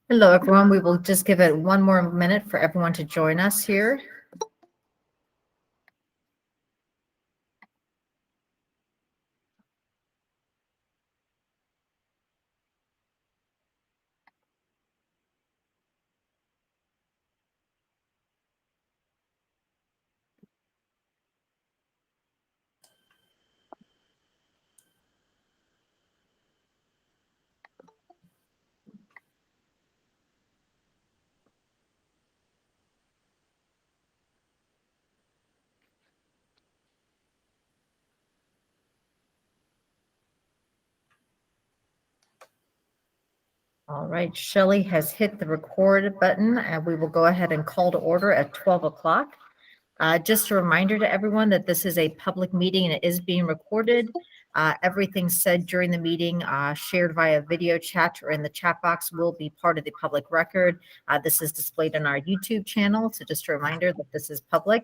Hello, everyone. We will just give it one more minute for everyone to join us here. All right, Shelley has hit the record button, and we will go ahead and call to order at 12 o'clock. Just a reminder to everyone that this is a public meeting and it is being recorded. Everything said during the meeting, shared via video chat or in the chat box, will be part of the public record. This is displayed on our YouTube channel, so just a reminder that this is public.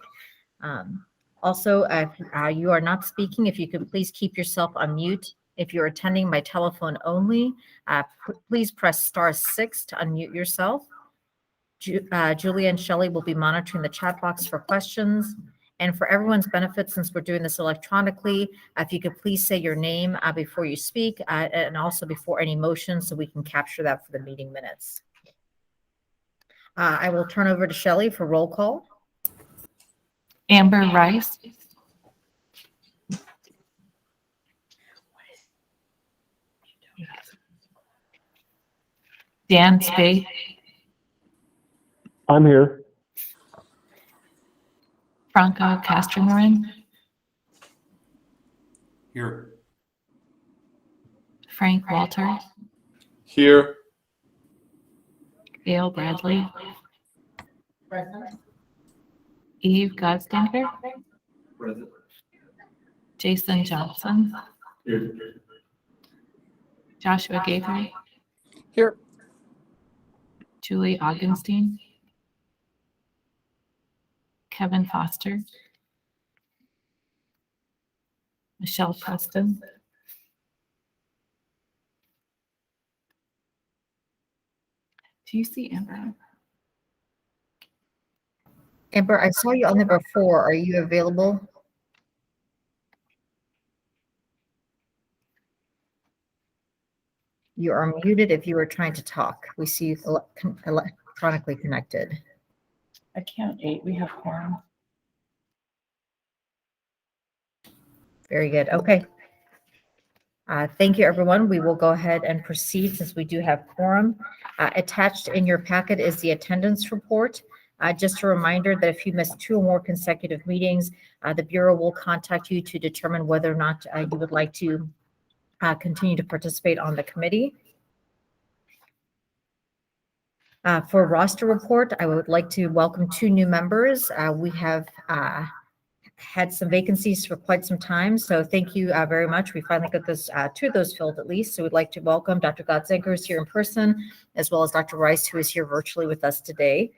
Also, if you are not speaking, if you could please keep yourself on mute. If you're attending by telephone only, please press *6 to unmute yourself. Julia and Shelley will be monitoring the chat box for questions. And for everyone's benefit, since we're doing this electronically, if you could please say your name before you speak and also before any motion so we can capture that for the meeting minutes. I will turn over to Shelley for roll call. Amber Rice. Dan Spade. I'm here. Franco Castromorin. Here. Frank Walter. Here. Gail Bradley. Present. Eve Godstinker. Present. Jason Johnson. Here. Joshua Gabriel. Here. Julie Augenstein. Kevin Foster. Michelle Preston. Do you see Amber? Amber, I saw you on number 4. Are you available? You are muted if you are trying to talk. We see you electronically connected. I count 8. We have quorum. Very good. Okay. Thank you, everyone. We will go ahead and proceed since we do have quorum. Attached in your packet is the attendance report. Just a reminder that if you missed 2 or more consecutive meetings, the Bureau will contact you to determine whether or not you would like to continue to participate on the committee. For roster report, I would like to welcome 2 new members. We have had some vacancies for quite some time, so thank you very much. We finally got this 2 of those filled at least. So we'd like to welcome Dr. Godzenker, who's here in person, as well as Dr. Rice, who is here virtually with us today.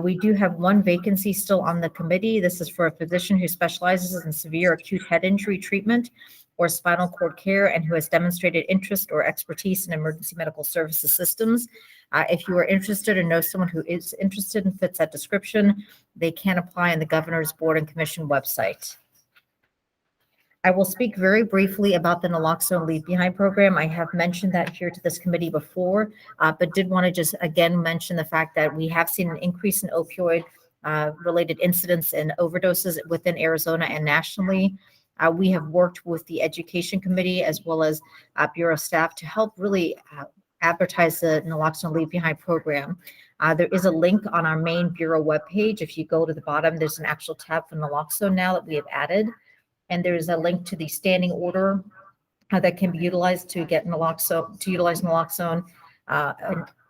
We do have 1 vacancy still on the committee. This is for a physician who specializes in severe acute head injury treatment or spinal cord care and who has demonstrated interest or expertise in emergency medical services systems. If you are interested or know someone who is interested and fits that description, they can apply on the Governor's Board and Commission website. I will speak very briefly about the Naloxone Leave Behind program. I have mentioned that here to this committee before, but did want to just again mention the fact that we have seen an increase in opioid related incidents and overdoses within Arizona and nationally. We have worked with the Education Committee as well as Bureau staff to help really advertise the Naloxone Leave Behind program. There is a link on our main Bureau webpage. If you go to the bottom, there's an actual tab for naloxone now that we have added. And there's a link to the standing order that can be utilized to get naloxone, to utilize naloxone. A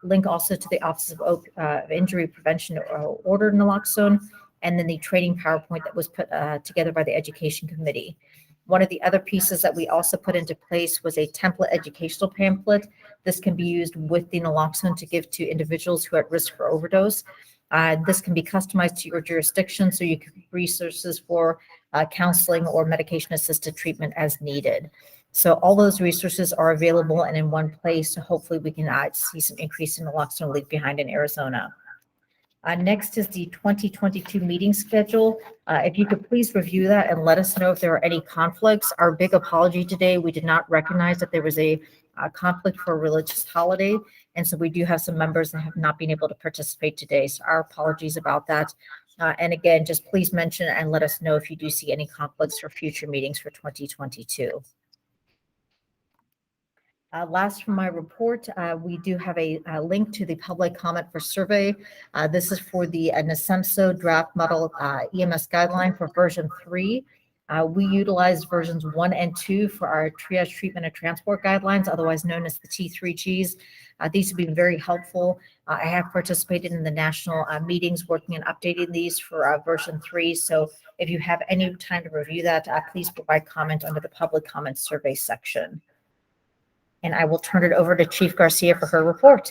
link also to the Office of Injury Prevention order naloxone, and then the training PowerPoint that was put together by the Education Committee. One of the other pieces that we also put into place was a template educational pamphlet. This can be used with the naloxone to give to individuals who are at risk for overdose. This can be customized to your jurisdiction, so you can resources for counseling or medication-assisted treatment as needed. So all those resources are available and in one place. So hopefully we can see some increase in naloxone leave behind in Arizona. Next is the 2022 meeting schedule. If you could please review that and let us know if there are any conflicts. Our big apology today, we did not recognize that there was a conflict for a religious holiday. And so we do have some members that have not been able to participate today. So our apologies about that. And again, just please mention and let us know if you do see any conflicts for future meetings for 2022. Last from my report, we do have a link to the public comment for survey. This is for the NASEMSO draft model EMS guideline for version 3. We utilized versions 1 and 2 for our triage treatment and transport guidelines, otherwise known as the T3Gs. These have been very helpful. I have participated in the national meetings working on updating these for version 3. So if you have any time to review that, please provide comment under the public comment survey section. And I will turn it over to Chief Garcia for her report.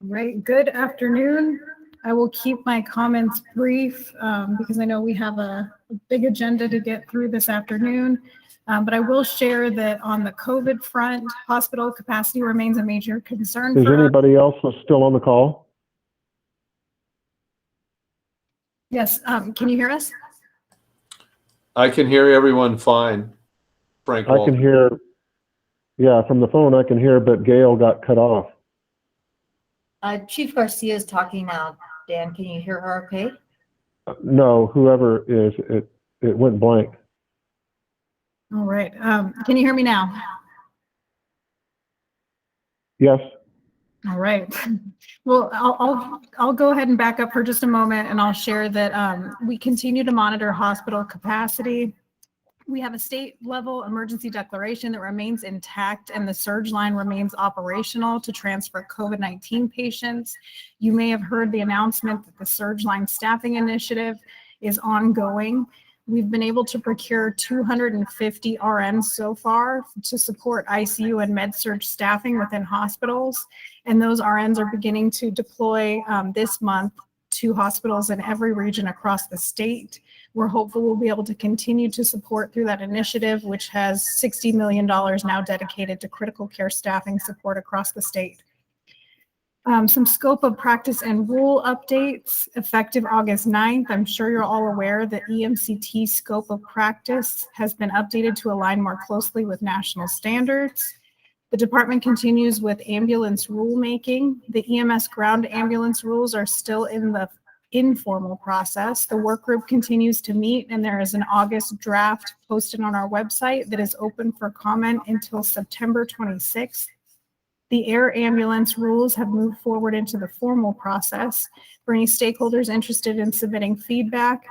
Right, good afternoon. I will keep my comments brief because I know we have a big agenda to get through this afternoon. But I will share that on the COVID front, hospital capacity remains a major concern. Is anybody else still on the call? Yes, can you hear us? I can hear everyone fine. Frank I Walter. can hear, yeah, from the phone I can hear, but Gail got cut off. Chief Garcia is talking now. Dan, can you hear her okay? No, whoever is, it went blank. All right, can you hear me now? Yes. All right. Well, I'll go ahead and back up for just a moment, and I'll share that we continue to monitor hospital capacity. We have a state level emergency declaration that remains intact, and the surge line remains operational to transfer COVID-19 patients. You may have heard the announcement that the surge line staffing initiative is ongoing. We've been able to procure 250 RNs so far to support ICU and med-surg staffing within hospitals. And those RNs are beginning to deploy this month to hospitals in every region across the state. We're hopeful we'll be able to continue to support through that initiative, which has $60 million now dedicated to critical care staffing support across the state. Some scope of practice and rule updates effective August 9th. I'm sure you're all aware that EMCT scope of practice has been updated to align more closely with national standards. The department continues with ambulance rulemaking. The EMS ground ambulance rules are still in the informal process. The work group continues to meet, and there is an August draft posted on our website that is open for comment until September 26th. The air ambulance rules have moved forward into the formal process. For any stakeholders interested in submitting feedback,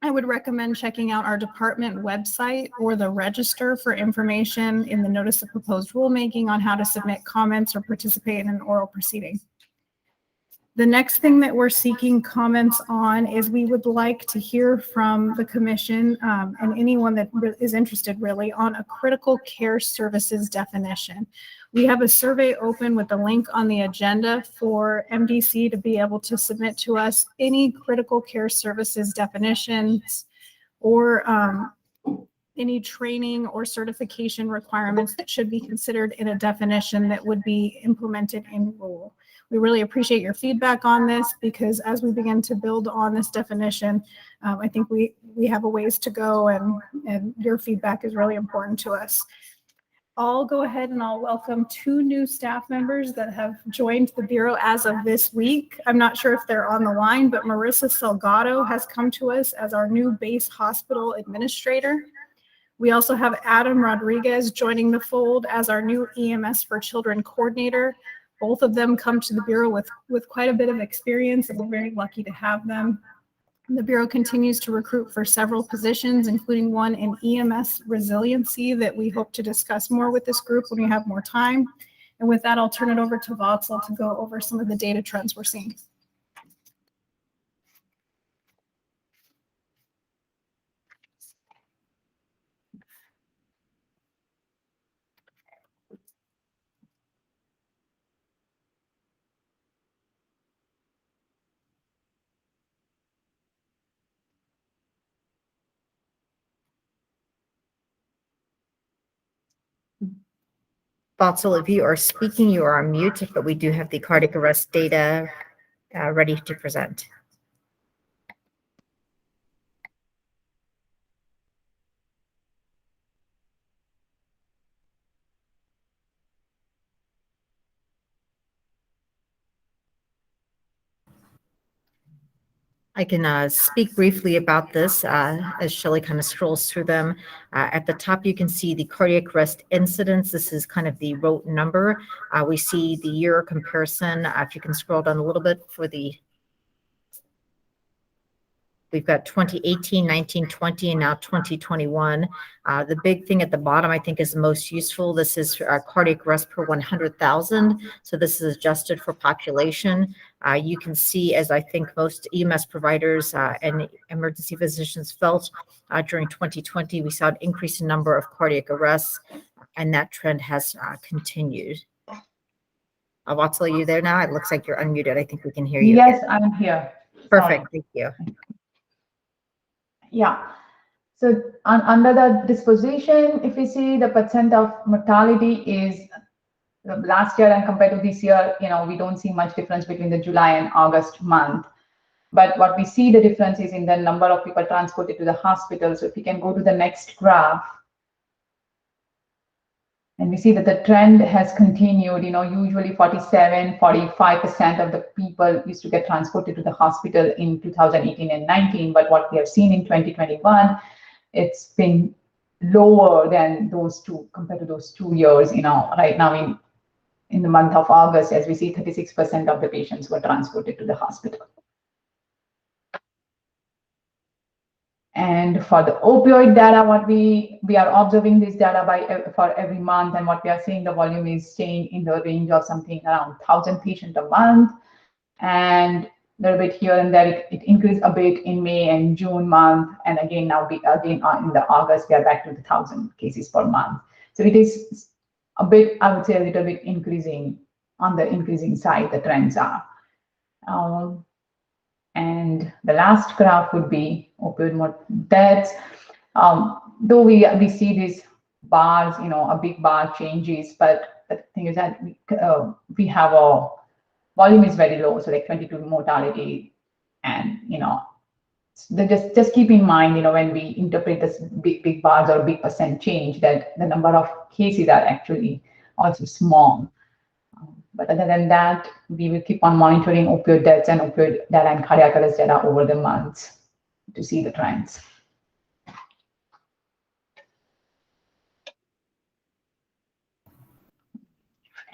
I would recommend checking out our department website or the register for information in the notice of proposed rulemaking on how to submit comments or participate in an oral proceeding. The next thing that we're seeking comments on is we would like to hear from the commission and anyone that is interested really on a critical care services definition. We have a survey open with the link on the agenda for MDC to be able to submit to us any critical care services definitions or any training or certification requirements that should be considered in a definition that would be implemented in rule. We really appreciate your feedback on this because as we begin to build on this definition, I think we have a ways to go and your feedback is really important to us. I'll go ahead and I'll welcome 2 new staff members that have joined the Bureau as of this week. I'm not sure if they're on the line, but Marissa Salgado has come to us as our new base hospital administrator. We also have Adam Rodriguez joining the fold as our new EMS for Children coordinator. Both of them come to the Bureau with quite a bit of experience, and we're very lucky to have them. The Bureau continues to recruit for several positions, including one in EMS resiliency that we hope to discuss more with this group when we have more time. And with that, I'll turn it over to Vatsal to go over some of the data trends we're seeing. Botsel, if you are speaking, you are on mute, but we do have the cardiac arrest data ready to present. I can speak briefly about this as Shelley kind of scrolls through them. At the top, you can see the cardiac arrest incidence. This is kind of the rote number. We see the year comparison. If you can scroll down a little bit for the we've got 2018, 19, 20, and now 2021. The big thing at the bottom, I think, is the most useful. This is cardiac arrest per 100,000. So this is adjusted for population. You can see, as I think most EMS providers and emergency physicians felt during 2020, we saw an increase in number of cardiac arrests, and that trend has continued. Vatsal, are you there now? It looks like you're unmuted. I think we can hear you. Yes, I'm here. Perfect. Sorry. Thank you. Yeah. So under the disposition, if we see the percent of mortality is last year and compared to this year, we don't see much difference between the July and August month. But what we see the difference is in the number of people transported to the hospital. So if we can go to the next graph, and we see that the trend has continued, usually 45% of the people used to get transported to the hospital in 2018 and 19. But what we have seen in 2021, it's been lower than those two, compared to those 2 years. Right now in the month of August, as we see, 36% of the patients were transported to the hospital. And for the opioid data, what we are observing this data for every month, and what we are seeing, the volume is staying in the range of something around 1,000 patients a month, and a little bit here and there. It increased a bit in May and June month, and again now in the August we are back to the 1,000 cases per month. So it is a bit, I would say, a little bit increasing on the increasing side. The trends are. And the last graph would be opioid deaths. Though we see these bars, a big bar changes, but the thing is that we have a volume is very low, so like 22 mortality, and just keep in mind, when we interpret this big bars or big percent change, that the number of cases are actually also small. But other than that, we will keep on monitoring opioid deaths and opioid data and cardiac arrest data over the months to see the trends.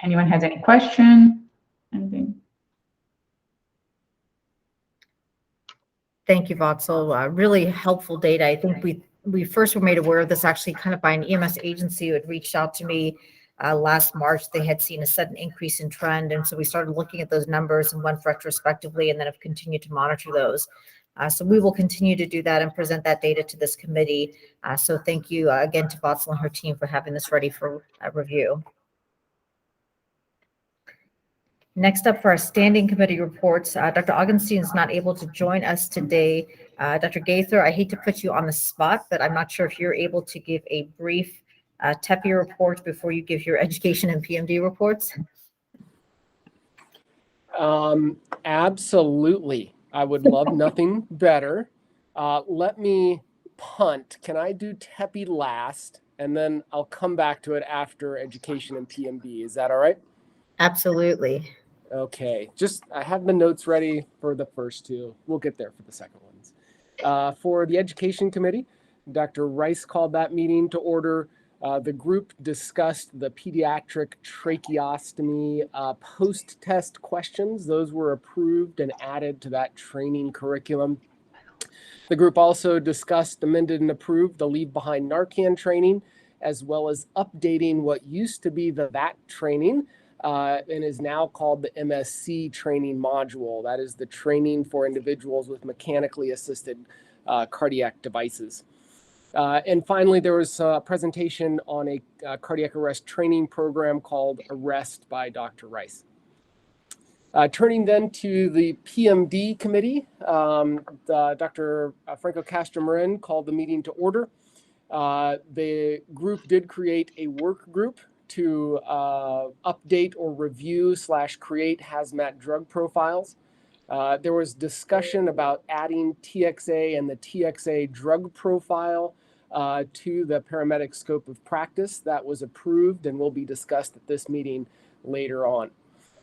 Anyone has any question? Anything? Thank you, Vatsal. Really helpful data. I think we first were made aware of this actually kind of by an EMS agency who had reached out to me last March. They had seen a sudden increase in trend, and so we started looking at those numbers and went retrospectively, and then have continued to monitor those. So we will continue to do that and present that data to this committee. So thank you again to Vatsal and her team for having this ready for review. Next up for our standing committee reports, Dr. Augenstein is not able to join us today. Dr. Gaither, I hate to put you on the spot, but I'm not sure if you're able to give a brief TEPI report before you give your education and PMD reports. Absolutely. I would love nothing better. Let me punt. Can I do TEPI last, and then I'll come back to it after education and PMD? Is that all right? Absolutely. Okay. I have the notes ready for the first two. We'll get there for the second ones. For the education committee, Dr. Rice called that meeting to order. The group discussed the pediatric tracheostomy post-test questions. Those were approved and added to that training curriculum. The group also discussed, amended, and approved the Leave Behind Narcan training, as well as updating what used to be the VAT training and is now called the MSC training module. That is the training for individuals with mechanically assisted cardiac devices. And finally, there was a presentation on a cardiac arrest training program called A.R.S by Dr. Rice. Turning then to the PMD committee, Dr. Franco Castro-Marin called the meeting to order. The group did create a work group to update or review / create hazmat drug profiles. There was discussion about adding TXA and the TXA drug profile to the paramedic scope of practice. That was approved and will be discussed at this meeting later on.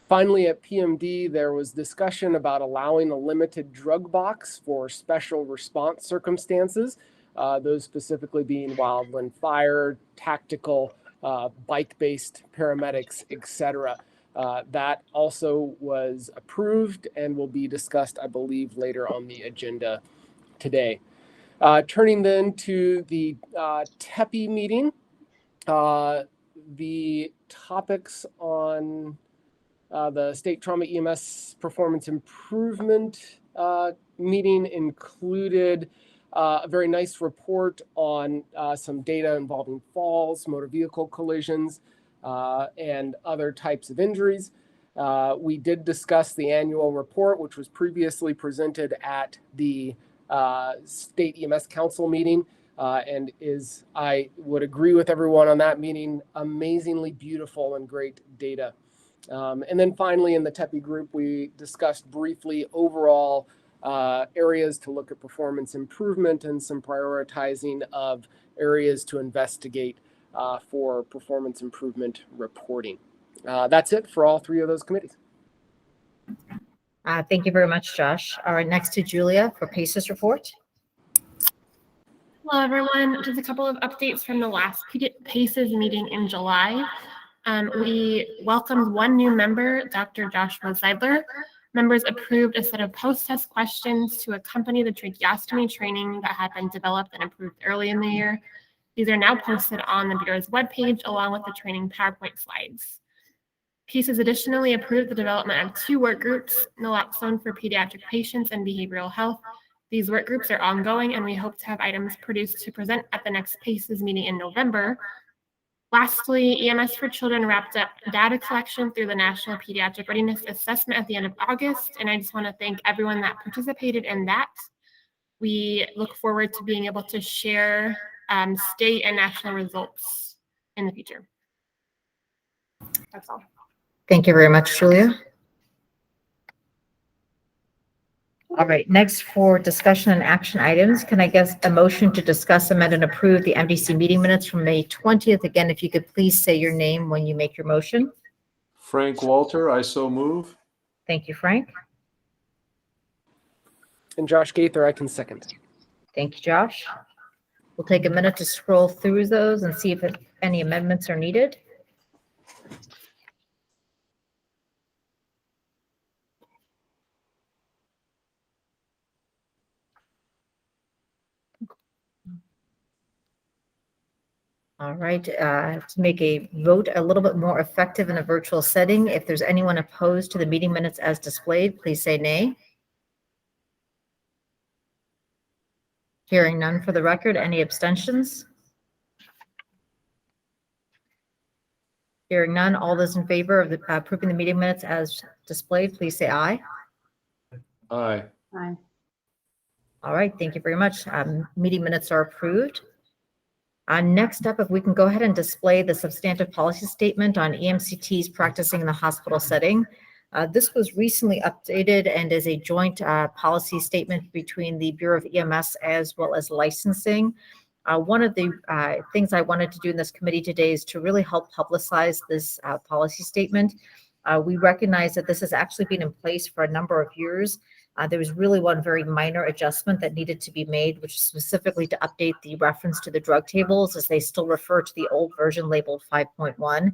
Finally, at PMD, there was discussion about allowing a limited drug box for special response circumstances, those specifically being wildland fire, tactical, bike-based paramedics, etc. That also was approved and will be discussed, I believe, later on the agenda today. Turning then to the TEPI meeting, the topics on the State Trauma EMS Performance Improvement meeting included a very nice report on some data involving falls, motor vehicle collisions, and other types of injuries. We did discuss the annual report, which was previously presented at the State EMS Council meeting, and I would agree with everyone on that meeting, amazingly beautiful and great data. And then finally, in the TEPI group, we discussed briefly overall areas to look at performance improvement and some prioritizing of areas to investigate for performance improvement reporting. That's it for all three of those committees. Thank you very much, Josh. All right, next to Julia for PACES report. Hello, everyone. Just a couple of updates from the last PACES meeting in July. We welcomed one new member, Dr. Joshua Zeidler. Members approved a set of post-test questions to accompany the tracheostomy training that had been developed and approved early in the year. These are now posted on the Bureau's webpage along with the training PowerPoint slides. PACES additionally approved the development of 2 work groups, Naloxone for pediatric patients and behavioral health. These work groups are ongoing, and we hope to have items produced to present at the next PACES meeting in November. Lastly, EMS for Children wrapped up data collection through the National Pediatric Readiness Assessment at the end of August, and I just want to thank everyone that participated in that. We look forward to being able to share state and national results in the future. That's all. Thank you very much, Julia. All right, next for discussion and action items, can I get a motion to discuss, amend, and approve the MDC meeting minutes from May 20th? Again, if you could please say your name when you make your motion. Frank Walter, I so move. Thank you, Frank. And Josh Gaither, I can second. Thank you, Josh. We'll take a minute to scroll through those and see if any amendments are needed. All right, to make a vote a little bit more effective in a virtual setting, if there's anyone opposed to the meeting minutes as displayed, please say nay. Hearing none for the record, any abstentions? Hearing none, all those in favor of approving the meeting minutes as displayed, please say aye. Aye. Aye. All right, thank you very much. Meeting minutes are approved. Next up, if we can go ahead and display the substantive policy statement on EMCTs practicing in the hospital setting. This was recently updated and is a joint policy statement between the Bureau of EMS as well as licensing. One of the things I wanted to do in this committee today is to really help publicize this policy statement. We recognize that this has actually been in place for a number of years. There was really one very minor adjustment that needed to be made, which is specifically to update the reference to the drug tables as they still refer to the old version labeled 5.1.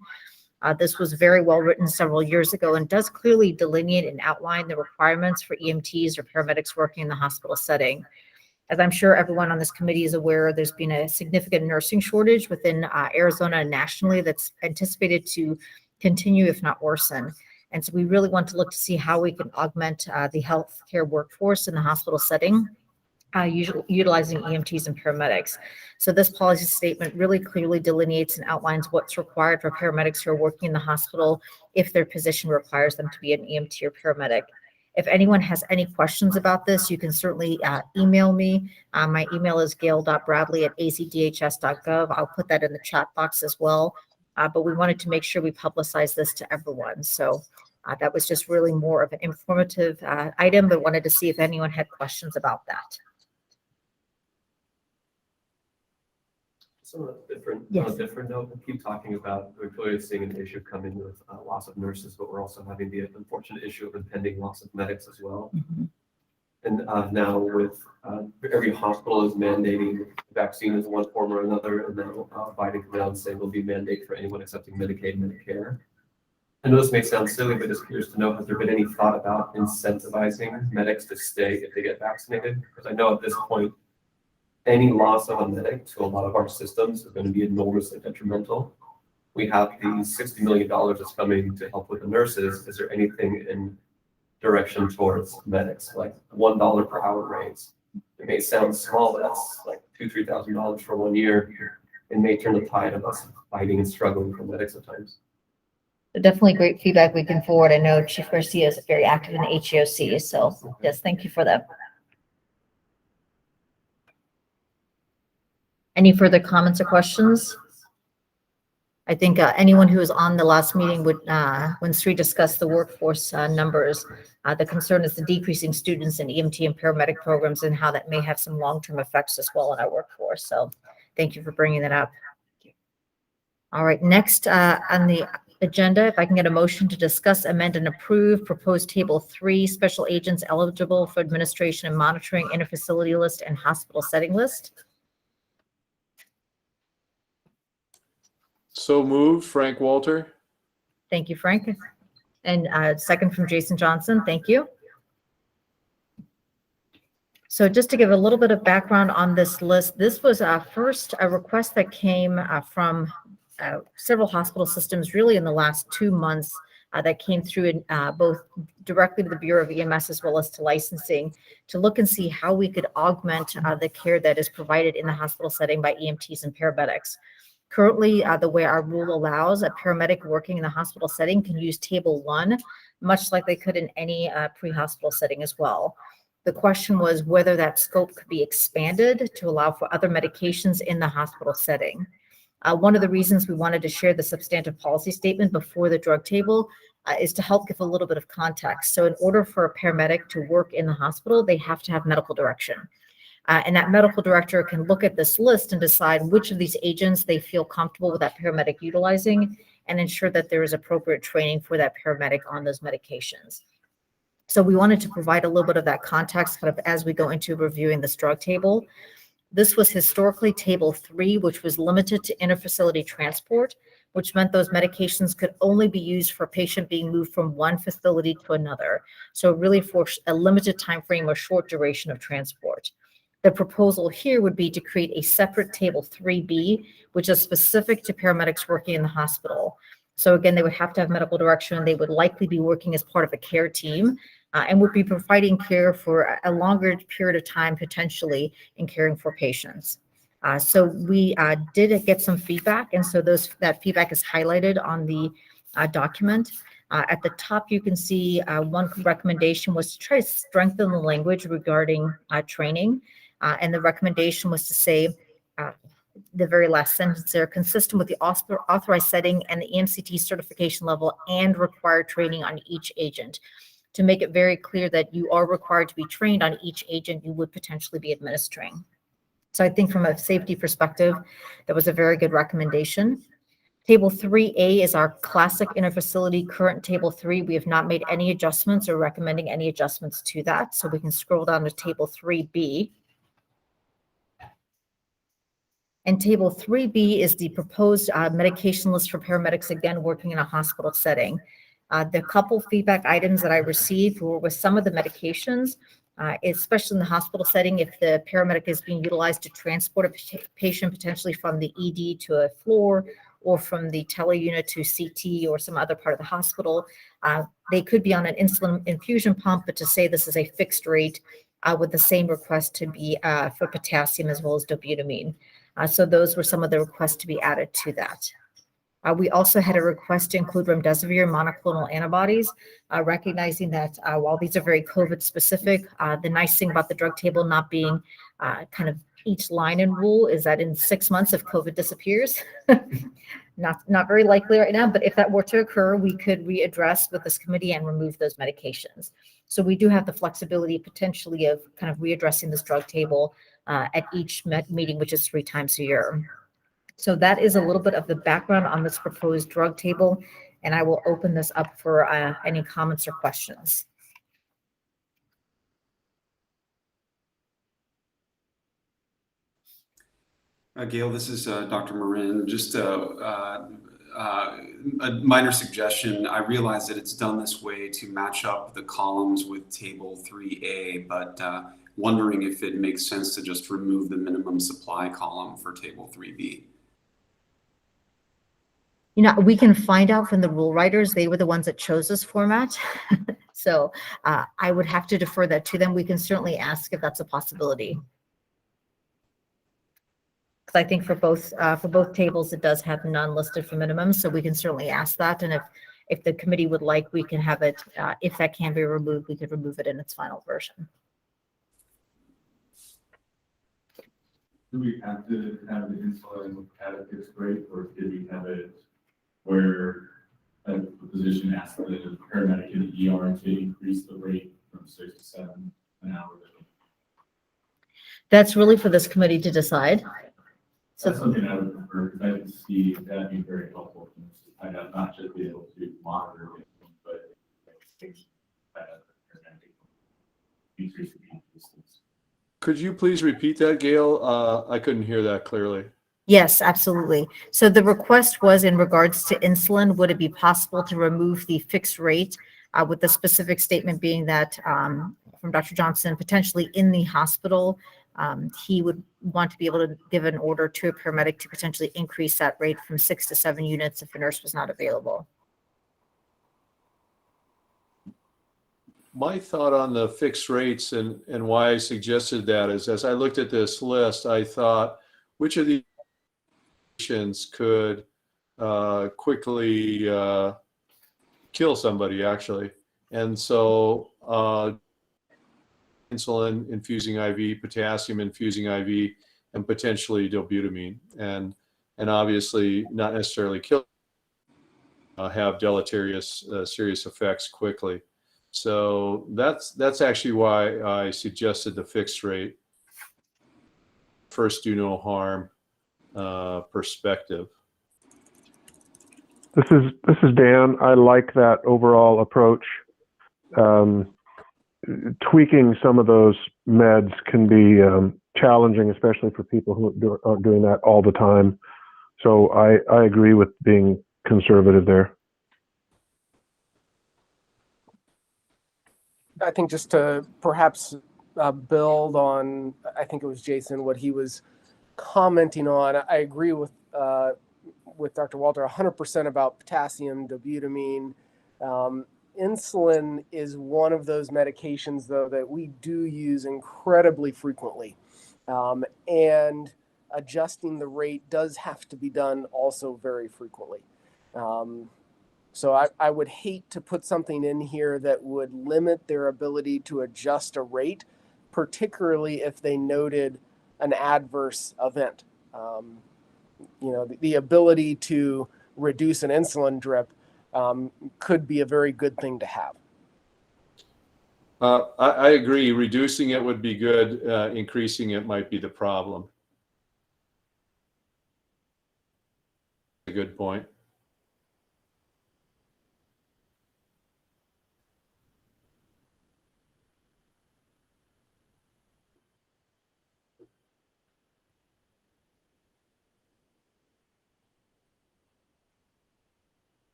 This was very well written several years ago and does clearly delineate and outline the requirements for EMTs or paramedics working in the hospital setting. As I'm sure everyone on this committee is aware, there's been a significant nursing shortage within Arizona and nationally that's anticipated to continue, if not worsen. And so we really want to look to see how we can augment the healthcare workforce in the hospital setting, utilizing EMTs and paramedics. So this policy statement really clearly delineates and outlines what's required for paramedics who are working in the hospital if their position requires them to be an EMT or paramedic. If anyone has any questions about this, you can certainly email me. My email is gail.bradley@azdhs.gov. I'll put that in the chat box as well. but we wanted to make sure we publicize this to everyone. So that was just really more of an informative item, but wanted to see if anyone had questions about that. So different, Yes. on a different note, we keep talking about, we're clearly seeing an issue coming with loss of nurses, but we're also having the unfortunate issue of impending loss of medics as well. And now with every hospital is mandating vaccine in one form or another, and now Biden coming out and saying will be mandate for anyone accepting Medicaid and Medicare. I know this may sound silly, but just curious to know, has there been any thought about incentivizing medics to stay if they get vaccinated? Because I know at this point, any loss of a medic to a lot of our systems is going to be enormously detrimental. We have the $60 million that's coming to help with the nurses. Is there anything in direction towards medics, like $1 per hour raise? It may sound small, but that's like $2,000, $3,000 for 1 year. It may turn the tide of us fighting and struggling for medics at times. Definitely great feedback we can forward. I know Chief Garcia is very active in the HEOC, so yes, thank you for that. Any further comments or questions? I think anyone who was on the last meeting would, when Sri discussed the workforce numbers, the concern is the decreasing students in EMT and paramedic programs and how that may have some long-term effects as well on our workforce. So thank you for bringing that up. All right, next on the agenda, if I can get a motion to discuss, amend, and approve proposed table 3, special agents eligible for administration and monitoring, inter-facility list and hospital setting list. So moved, Frank Walter. Thank you, Frank. And second from Jason Johnson. Thank you. So just to give a little bit of background on this list, this was first a request that came from several hospital systems really in the last 2 months that came through in, both directly to the Bureau of EMS as well as to licensing to look and see how we could augment the care that is provided in the hospital setting by EMTs and paramedics. Currently, the way our rule allows, a paramedic working in the hospital setting can use table 1, much like they could in any pre-hospital setting as well. The question was whether that scope could be expanded to allow for other medications in the hospital setting. One of the reasons we wanted to share the substantive policy statement before the drug table is to help give a little bit of context. So in order for a paramedic to work in the hospital, they have to have medical direction. And that medical director can look at this list and decide which of these agents they feel comfortable with that paramedic utilizing and ensure that there is appropriate training for that paramedic on those medications. So we wanted to provide a little bit of that context kind of as we go into reviewing this drug table. This was historically table 3, which was limited to interfacility transport, which meant those medications could only be used for a patient being moved from one facility to another. So really for a limited time frame or short duration of transport. The proposal here would be to create a separate table 3B, which is specific to paramedics working in the hospital. So again, they would have to have medical direction. They would likely be working as part of a care team and would be providing care for a longer period of time, potentially in caring for patients. So we did get some feedback. And so that feedback is highlighted on the document. At the top, you can see one recommendation was to try to strengthen the language regarding training. And the recommendation was to say, the very last sentence there, consistent with the authorized setting and the EMCT certification level and required training on each agent, to make it very clear that you are required to be trained on each agent you would potentially be administering. So I think from a safety perspective, that was a very good recommendation. Table 3A is our classic interfacility current table 3. We have not made any adjustments or recommending any adjustments to that. So we can scroll down to table 3B. And table 3B is the proposed medication list for paramedics, again, working in a hospital setting. The couple feedback items that I received were with some of the medications, especially in the hospital setting, if the paramedic is being utilized to transport a patient potentially from the ED to a floor or from the tele unit to CT or some other part of the hospital, they could be on an insulin infusion pump, but to say this is a fixed rate with the same request to be for potassium as well as dobutamine. So those were some of the requests to be added to that. We also had a request to include remdesivir monoclonal antibodies, recognizing that while these are very COVID specific, the nice thing about the drug table not being kind of each line in rule is that in 6 months, if COVID disappears, not very likely right now, but if that were to occur, we could readdress with this committee and remove those medications. So we do have the flexibility potentially of kind of readdressing this drug table at each meeting, which is 3 times a year. So that is a little bit of the background on this proposed drug table, and I will open this up for any comments or questions. Gail, this is Dr. Marin. Just a minor suggestion. I realize that it's done this way to match up the columns with table 3A, but wondering if it makes sense to just remove the minimum supply column for table 3B. You know, we can find out from the rule writers. They were the ones that chose this format. So I would have to defer that to them. We can certainly ask if that's a possibility. Because I think for both tables, it does have none listed for minimum, so we can certainly ask that. And if the committee would like, we can have it, if that can be removed, we could remove it in its final version. Do we have to have the insulin at a fixed rate, or did we have it where the physician asked the paramedic in the ER to increase the rate from 6 to 7 an hour? That's really for this committee to decide. So that's something I would prefer, because I can see that'd be very helpful for us to find out, not just be able to monitor it, but things that increase the distance. Could you please repeat that, Gail? I couldn't hear that clearly. yes, absolutely. So the request was in regards to insulin, would it be possible to remove the fixed rate with the specific statement being that from Dr. Johnson, potentially in the hospital, he would want to be able to give an order to a paramedic to potentially increase that rate from 6 to 7 units if a nurse was not available. My thought on the fixed rates and why I suggested that is, as I looked at this list, I thought, which of these patients could quickly kill somebody, actually? And so insulin infusing IV, potassium infusing IV, and potentially dobutamine, and obviously not necessarily kill, have deleterious serious effects quickly. So that's actually why I suggested the fixed rate, first do no harm perspective. This is Dan. I like that overall approach. Tweaking some of those meds can be challenging, especially for people who aren't doing that all the time. So I agree with being conservative there. I think just to perhaps build on, I think it was Jason, what he was commenting on. I agree with Dr. Walter 100% about potassium, dobutamine. Insulin is one of those medications, though, that we do use incredibly frequently. And adjusting the rate does have to be done also very frequently. So I would hate to put something in here that would limit their ability to adjust a rate, particularly if they noted an adverse event. The ability to reduce an insulin drip could be a very good thing to have. I agree. Reducing it would be good. Increasing it might be the problem. A good point.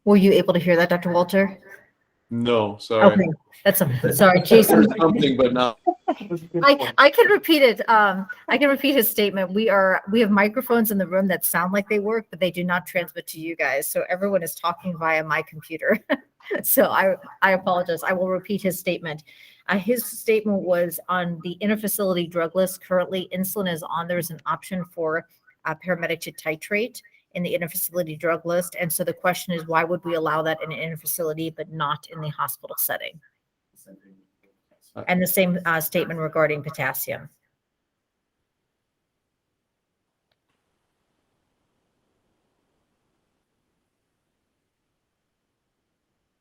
Were you able to hear that, Dr. Walter? No, sorry. Okay, sorry, Jason. Something, but not. I can repeat it. I can repeat his statement. We have microphones in the room that sound like they work, but they do not transmit to you guys. So everyone is talking via my computer. So I apologize. I will repeat his statement. His statement was on the interfacility drug list. Currently, insulin is on there as an option for a paramedic to titrate. in the interfacility drug list. And so the question is, why would we allow that in an interfacility but not in the hospital setting? And the same statement regarding potassium.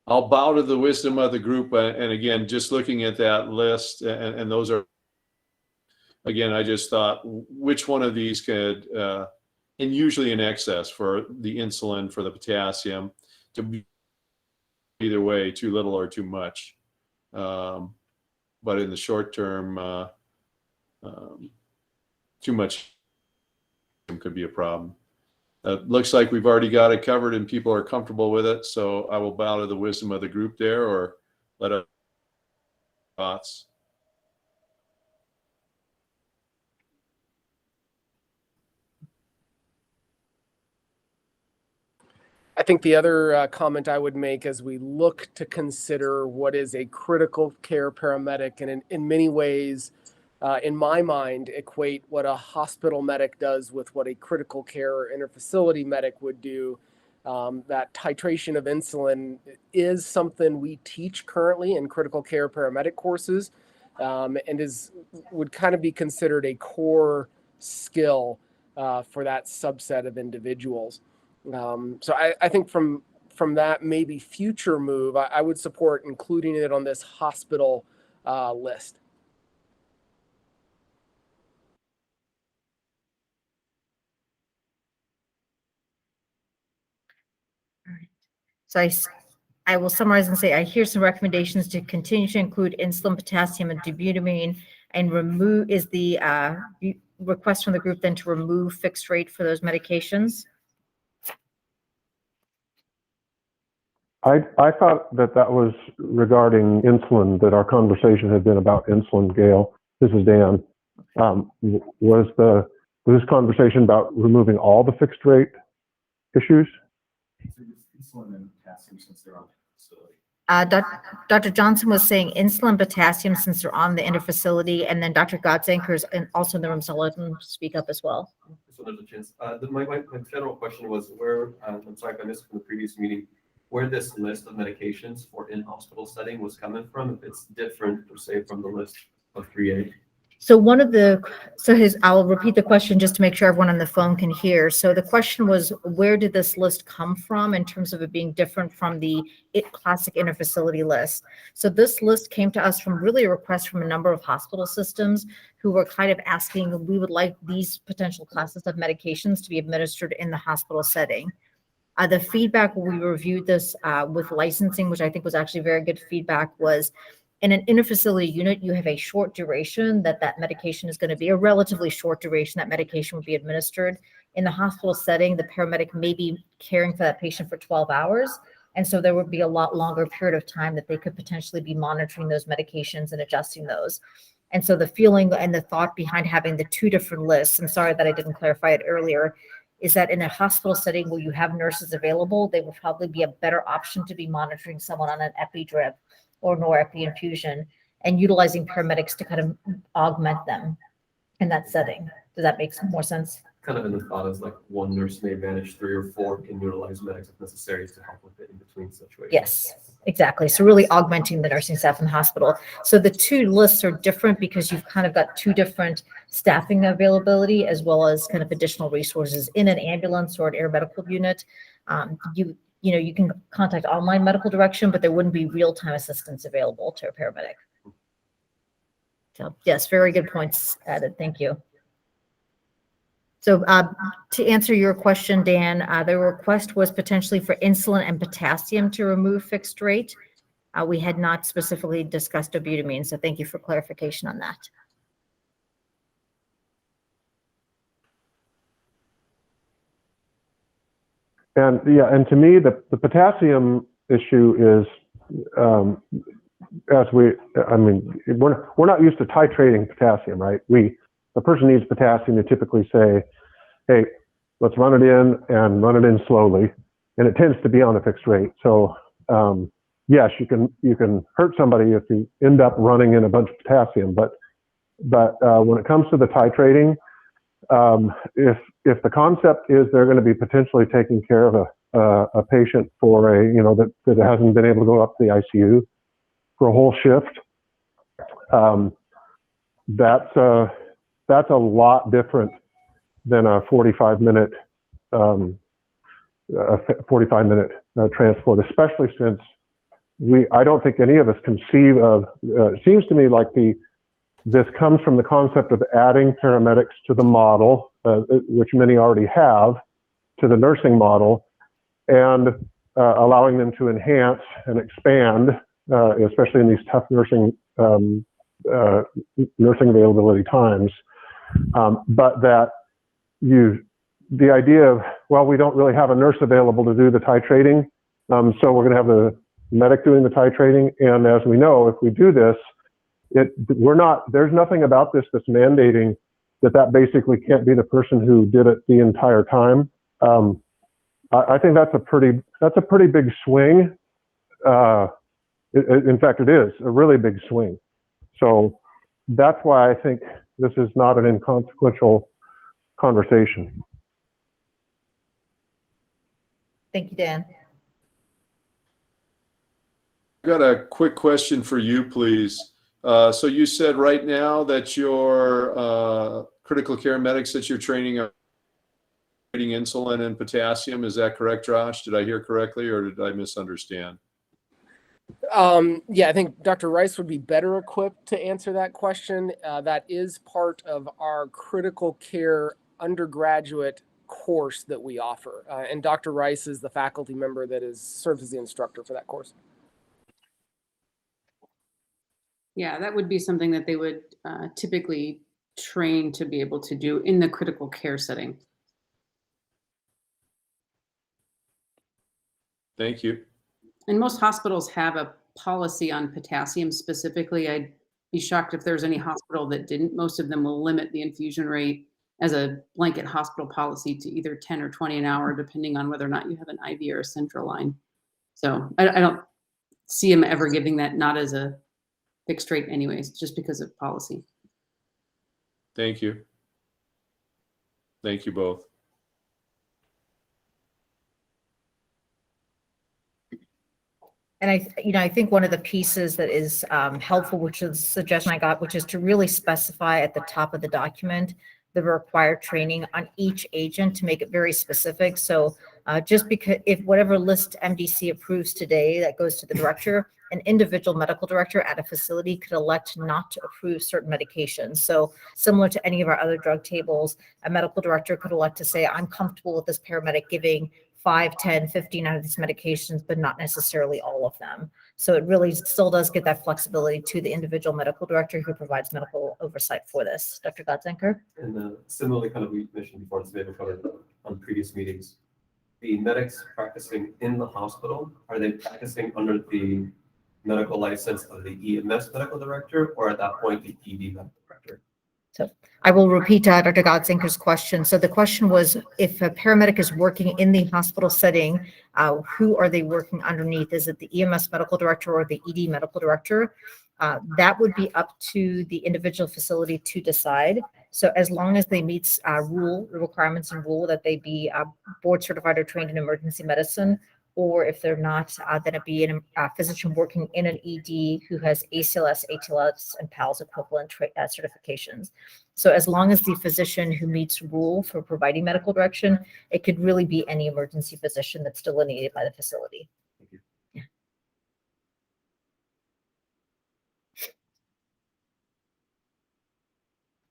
I'll bow to the wisdom of the group. And again, just looking at that list, and those are, again, I just thought which one of these could, and usually in excess for the insulin, for the potassium, to be either way, too little or too much. But in the short term, too much could be a problem. Looks like we've already got it covered and people are comfortable with it. So I will bow to the wisdom of the group there, or let us thoughts. I think the other comment I would make as we look to consider what is a critical care paramedic, and in many ways, in my mind, equate what a hospital medic does with what a critical care interfacility medic would do. That titration of insulin is something we teach currently in critical care paramedic courses, and would kind of be considered a core skill for that subset of individuals. So I think from that maybe future move, I would support including it on this hospital list. So I will summarize and say, I hear some recommendations to continue to include insulin, potassium, and dobutamine, and remove, is the request from the group then to remove fixed rate for those medications? I thought that was regarding insulin, that our conversation had been about insulin, Gail. This is Dan. Was this conversation about removing all the fixed rate issues? Insulin and potassium, since they're on the facility. Dr. Johnson was saying insulin, potassium, since they're on the interfacility, and then Dr. Godsanker is also in the room, so I'll let him speak up as well. So there's a chance. My general question was where, I'm sorry if I missed from the previous meeting, where this list of medications for in-hospital setting was coming from, if it's different, per se, from the list of 3A. So I'll repeat the question just to make sure everyone on the phone can hear. So the question was, where did this list come from in terms of it being different from the classic interfacility list? So this list came to us from really a request from a number of hospital systems who were kind of asking, we would like these potential classes of medications to be administered in the hospital setting. The feedback when we reviewed this with licensing, which I think was actually very good feedback, was in an interfacility unit, you have a short duration that medication is going to be a relatively short duration that medication would be administered. In the hospital setting, the paramedic may be caring for that patient for 12 hours. And so there would be a lot longer period of time that they could potentially be monitoring those medications and adjusting those. And so the feeling and the thought behind having the two different lists, and sorry that I didn't clarify it earlier, is that in a hospital setting where you have nurses available, they will probably be a better option to be monitoring someone on an epi drip or norepi infusion, and utilizing paramedics to kind of augment them in that setting. Does that make more sense? Kind of in the thought is like one nurse may manage 3 or 4, can utilize medics if necessary to help with it in between situations. Yes, exactly. So really augmenting the nursing staff in the hospital. So the two lists are different because you've kind of got two different staffing availability as well as kind of additional resources in an ambulance or an air medical unit. You can contact online medical direction, but there wouldn't be real-time assistance available to a paramedic. So yes, very good points added. Thank you. So to answer your question, Dan, the request was potentially for insulin and potassium to remove fixed rate. We had not specifically discussed dobutamine, so thank you for clarification on that. And yeah, and to me, the potassium issue is, we're not used to titrating potassium, right? The person needs potassium, you typically say, hey, let's run it in and run it in slowly. And it tends to be on a fixed rate. So yes, you can hurt somebody if you end up running in a bunch of potassium, but when it comes to the titrating, if the concept is they're going to be potentially taking care of a patient for that hasn't been able to go up to the ICU for a whole shift, that's a lot different than a 45-minute transport, especially since I don't think any of us conceive of. It seems to me like this comes from the concept of adding paramedics to the model, which many already have, to the nursing model, and allowing them to enhance and expand, especially in these tough nursing availability times. But that the idea of, well, we don't really have a nurse available to do the titrating, so we're going to have the medic doing the titrating. And as we know, if we do this, there's nothing about this that's mandating that basically can't be the person who did it the entire time. I think that's a pretty big swing. In fact, it is a really big swing. So that's why I think this is not an inconsequential conversation. Thank you, Dan. I've got a quick question for you, please. So you said right now that your critical care medics that you're training are treating insulin and potassium. Is that correct, Josh? Did I hear correctly, or did I misunderstand? Yeah, I think Dr. Rice would be better equipped to answer that question. That is part of our critical care undergraduate course that we offer. And Dr. Rice is the faculty member that serves as the instructor for that course. Yeah, that would be something that they would typically train to be able to do in the critical care setting. Thank you. And most hospitals have a policy on potassium specifically. I'd be shocked if there's any hospital that didn't. Most of them will limit the infusion rate as a blanket hospital policy to either 10 or 20 an hour, depending on whether or not you have an IV or a central line. So I don't see them ever giving that not as a fixed rate anyways, just because of policy. Thank you. Thank you both. And I think one of the pieces that is helpful, which is a suggestion I got, which is to really specify at the top of the document the required training on each agent to make it very specific. So just because if whatever list MDC approves today that goes to the director, an individual medical director at a facility could elect not to approve certain medications. So similar to any of our other drug tables, a medical director could elect to say, I'm comfortable with this paramedic giving 5, 10, 15 out of these medications, but not necessarily all of them. So it really still does get that flexibility to the individual medical director who provides medical oversight for this. Dr. Godzenker? And similarly, kind of we mentioned before, it's been covered on previous meetings. The medics practicing in the hospital, are they practicing under the medical license of the EMS medical director, or at that point, the ED medical director? So I will repeat Dr. Godzenker's question. So the question was, if a paramedic is working in the hospital setting, who are they working underneath? Is it the EMS medical director or the ED medical director? That would be up to the individual facility to decide. So as long as they meet requirements and rule that they be board certified or trained in emergency medicine, or if they're not, then it'd be a physician working in an ED who has ACLS, ATLS, and PALS equivalent certifications. So as long as the physician who meets rule for providing medical direction, it could really be any emergency physician that's delineated by the facility. Thank you. Yeah.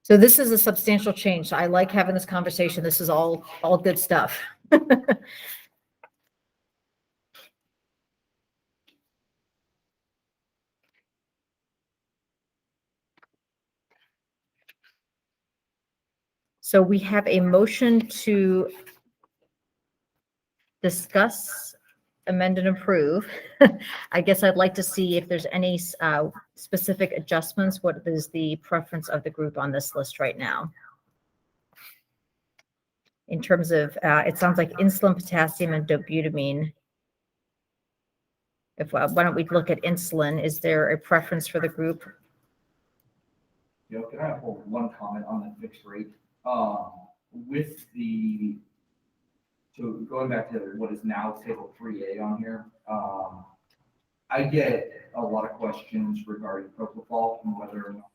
So this is a substantial change. So I like having this conversation. This is all good stuff. So we have a motion to discuss, amend, and approve. I guess I'd like to see if there's any specific adjustments. What is the preference of the group on this list right now? In terms of, it sounds like insulin, potassium, and dobutamine. Why don't we look at insulin? Is there a preference for the group? Can I have one comment on that fixed rate? with the, so going back to what is now table 3A on here, I get a lot of questions regarding propofol and whether or not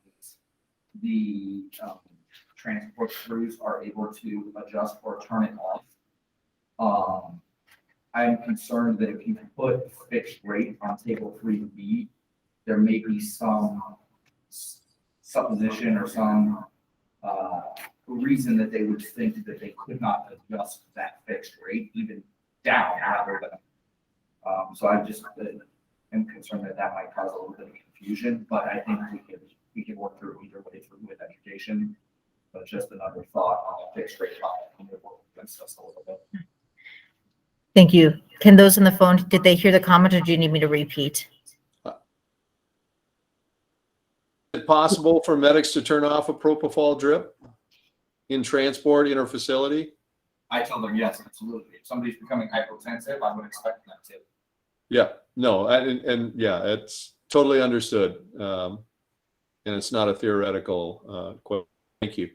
the transport crews are able to adjust or turn it off. I'm concerned that if you put fixed rate on table 3B, there may be some supposition or some reason that they would think that they could not adjust that fixed rate even down rather than. So I just am concerned that that might cause a little bit of confusion, but I think we can work through either way through with education. But just another thought on a fixed rate topic will work against us a little bit. Thank you. Can those on the phone, did they hear the comment or do you need me to repeat? Is it possible for medics to turn off a propofol drip in transport, in our facility? I tell them, yes, absolutely. If somebody's becoming hypotensive, I would expect them to. Yeah, no, and yeah, it's totally understood. And it's not a theoretical quote. Thank you.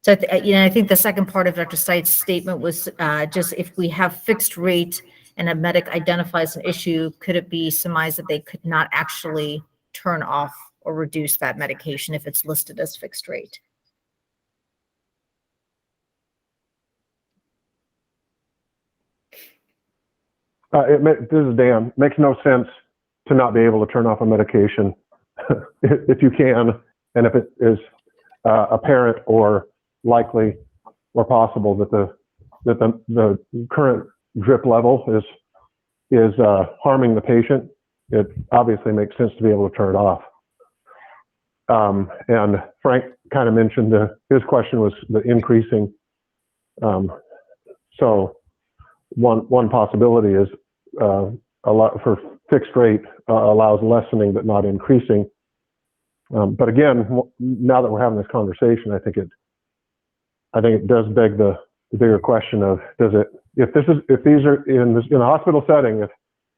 So, I think the second part of Dr. Seitz' statement was just if we have fixed rate and a medic identifies an issue, could it be surmised that they could not actually turn off or reduce that medication if it's listed as fixed rate? This is Dan. Makes no sense to not be able to turn off a medication if you can, and if it is apparent or likely or possible that the current drip level is harming the patient. It obviously makes sense to be able to turn it off. And Frank kind of mentioned his question was the increasing. So one possibility is a lot for fixed rate allows lessening but not increasing. But again, now that we're having this conversation, I think it does beg the bigger question of if these are in a hospital setting, if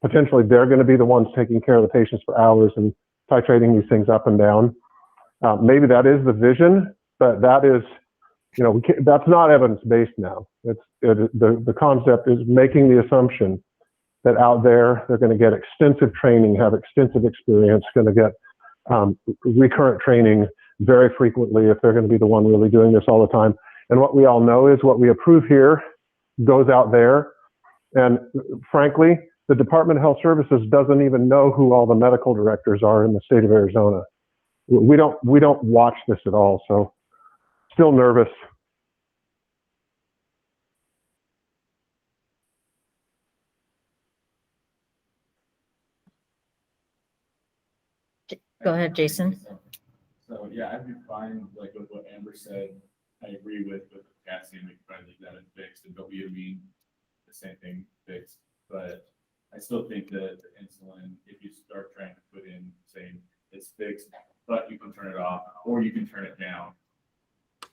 potentially they're going to be the ones taking care of the patients for hours and titrating these things up and down, maybe that is the vision, but that is, that's not evidence-based now. The concept is making the assumption that out there they're going to get extensive training, have extensive experience, going to get recurrent training very frequently if they're going to be the one really doing this all the time. And what we all know is what we approve here goes out there. And frankly, the Department of Health Services doesn't even know who all the medical directors are in the state of Arizona. We don't watch this at all. So still nervous. Go ahead, Jason. So yeah, I'd be fine like with what Amber said. I agree with the potassium, we can probably leave that unfixed, and dopamine, the same thing fixed. But I still think that the insulin, if you start trying to put in saying it's fixed, but you can turn it off or you can turn it down,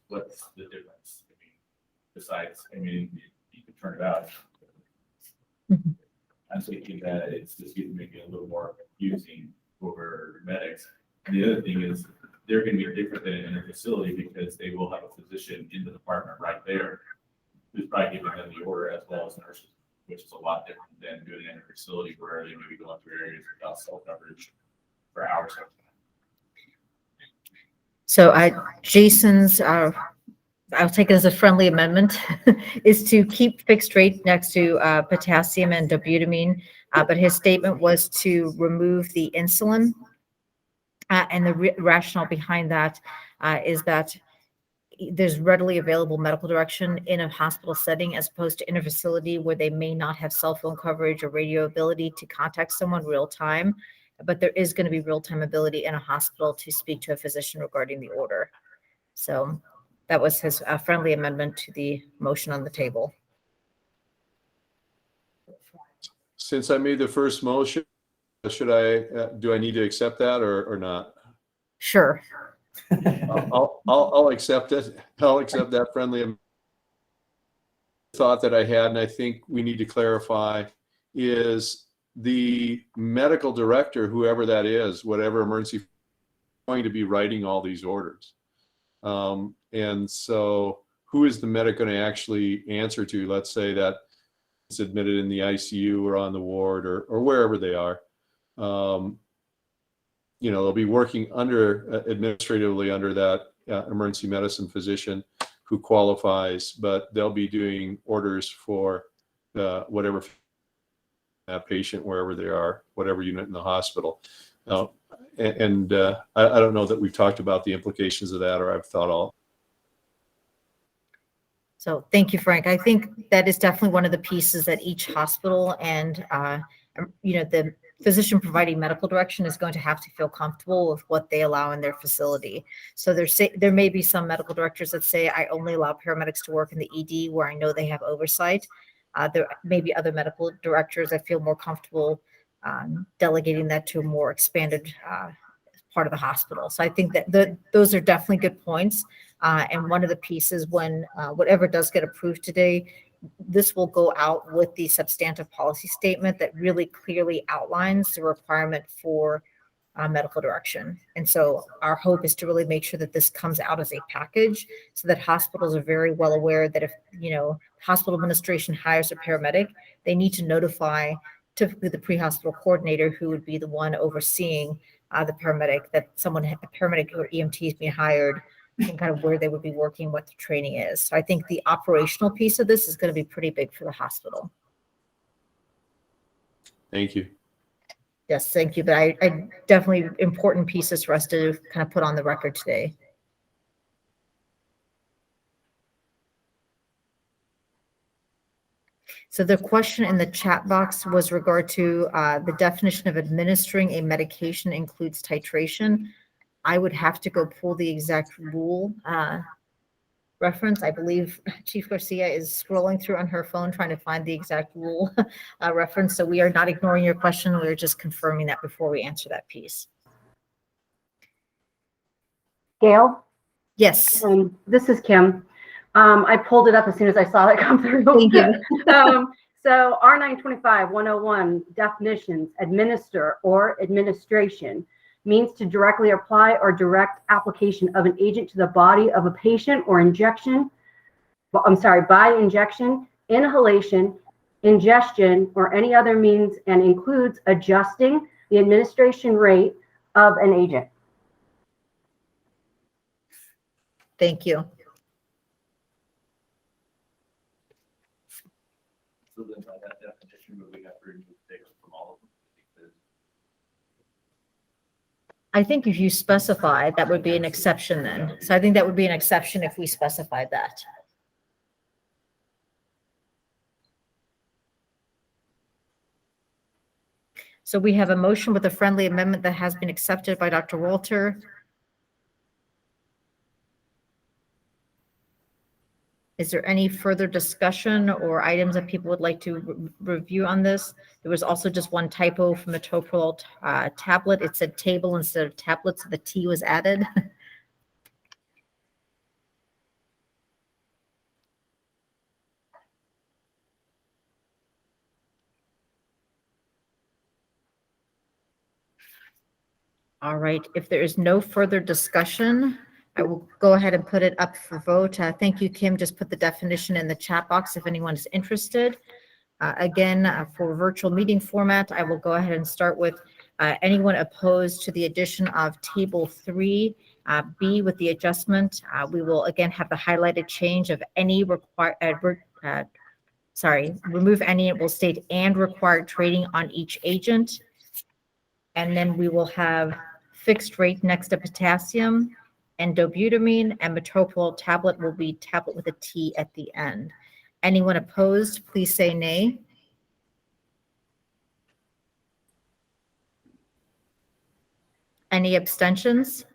what's the difference? I mean, besides, you can turn it out. I'm thinking that it's just going to make it a little more confusing for medics. And the other thing is they're going to be different than in a facility because they will have a physician in the department right there who's probably giving them the order as well as nurses, which is a lot different than doing it in a facility where they may be going through areas without cell coverage for hours. So Jason's, I'll take it as a friendly amendment, is to keep fixed rate next to potassium and dobutamine, but his statement was to remove the insulin. And the rationale behind that is that there's readily available medical direction in a hospital setting as opposed to in a facility where they may not have cell phone coverage or radio ability to contact someone real time. But there is going to be real time ability in a hospital to speak to a physician regarding the order. So that was his friendly amendment to the motion on the table. Since I made the first motion, do I need to accept that or not? Sure. I'll accept it. I'll accept that friendly thought that I had, and I think we need to clarify is the medical director, whoever that is, whatever emergency, going to be writing all these orders. And so who is the medic going to actually answer to? Let's say that it's admitted in the ICU or on the ward or wherever they are. They'll be working administratively under that emergency medicine physician who qualifies, but they'll be doing orders for whatever that patient, wherever they are, whatever unit in the hospital. I don't know that we've talked about the implications of that, or I've thought all. So thank you, Frank. I think that is definitely one of the pieces that each hospital and, the physician providing medical direction is going to have to feel comfortable with what they allow in their facility. So there may be some medical directors that say, I only allow paramedics to work in the ED where I know they have oversight. There may be other medical directors that feel more comfortable delegating that to a more expanded part of the hospital. So I think that those are definitely good points. And one of the pieces when whatever does get approved today, this will go out with the substantive policy statement that really clearly outlines the requirement for medical direction. And so our hope is to really make sure that this comes out as a package so that hospitals are very well aware that if, hospital administration hires a paramedic, they need to notify typically the pre-hospital coordinator who would be the one overseeing the paramedic, that a paramedic or EMT is being hired and kind of where they would be working, what the training is. So I think the operational piece of this is going to be pretty big for the hospital. Thank you. Yes, thank you. But I definitely important pieces for us to kind of put on the record today. So the question in the chat box was regard to the definition of administering a medication includes titration. I would have to go pull the exact rule reference. I believe Chief Garcia is scrolling through on her phone trying to find the exact rule reference. So we are not ignoring your question. We're just confirming that before we answer that piece. Gail? Yes. This is Kim. I pulled it up as soon as I saw it come through. Thank you. So R925-101 definitions, administer or administration means to directly apply or direct application of an agent to the body of a patient or by injection, inhalation, ingestion, or any other means, and includes adjusting the administration rate of an agent. Thank you. So then by that definition, would we have to remove things from all of them? I think if you specify, that would be an exception then. So I think that would be an exception if we specified that. So we have a motion with a friendly amendment that has been accepted by Dr. Walter. Is there any further discussion or items that people would like to review on this? There was also just one typo from the metoprolol tablet. It said table instead of tablet, so the T was added. All right, if there is no further discussion, I will go ahead and put it up for vote. Thank you, Kim. Just put the definition in the chat box if anyone is interested. Again, for virtual meeting format, I will go ahead and start with anyone opposed to the addition of table 3B with the adjustment. We will again have the highlighted change of any remove any, it will state and required training on each agent. And then we will have fixed rate next to potassium and dobutamine, and metoprolol tablet will be tablet with a T at the end. Anyone opposed, please say nay. Any abstentions?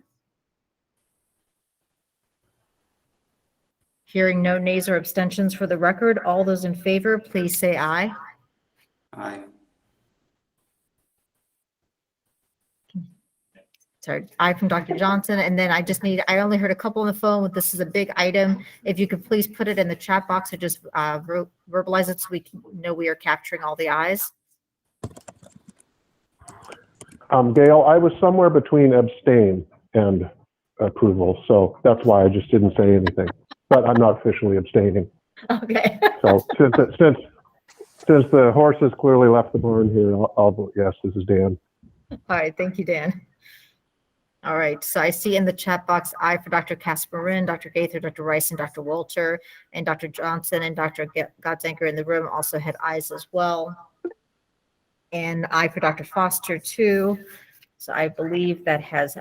Hearing no nays or abstentions for the record, all those in favor, please say aye. Aye. Sorry, aye from Dr. Johnson. And then I only heard a couple on the phone. This is a big item. If you could please put it in the chat box or just verbalize it so we can know we are capturing all the ayes. Gail, I was somewhere between abstain and approval. So that's why I just didn't say anything. But I'm not officially abstaining. Okay. So since the horse has clearly left the barn here, I'll vote yes. This is Dan. All right, thank you, Dan. All right, so I see in the chat box, I for Dr. Casperin, Dr. Gaither, Dr. Rice, and Dr. Walter, and Dr. Johnson and Dr. Godzenker in the room also had ayes as well. And I for Dr. Foster too. So I believe that has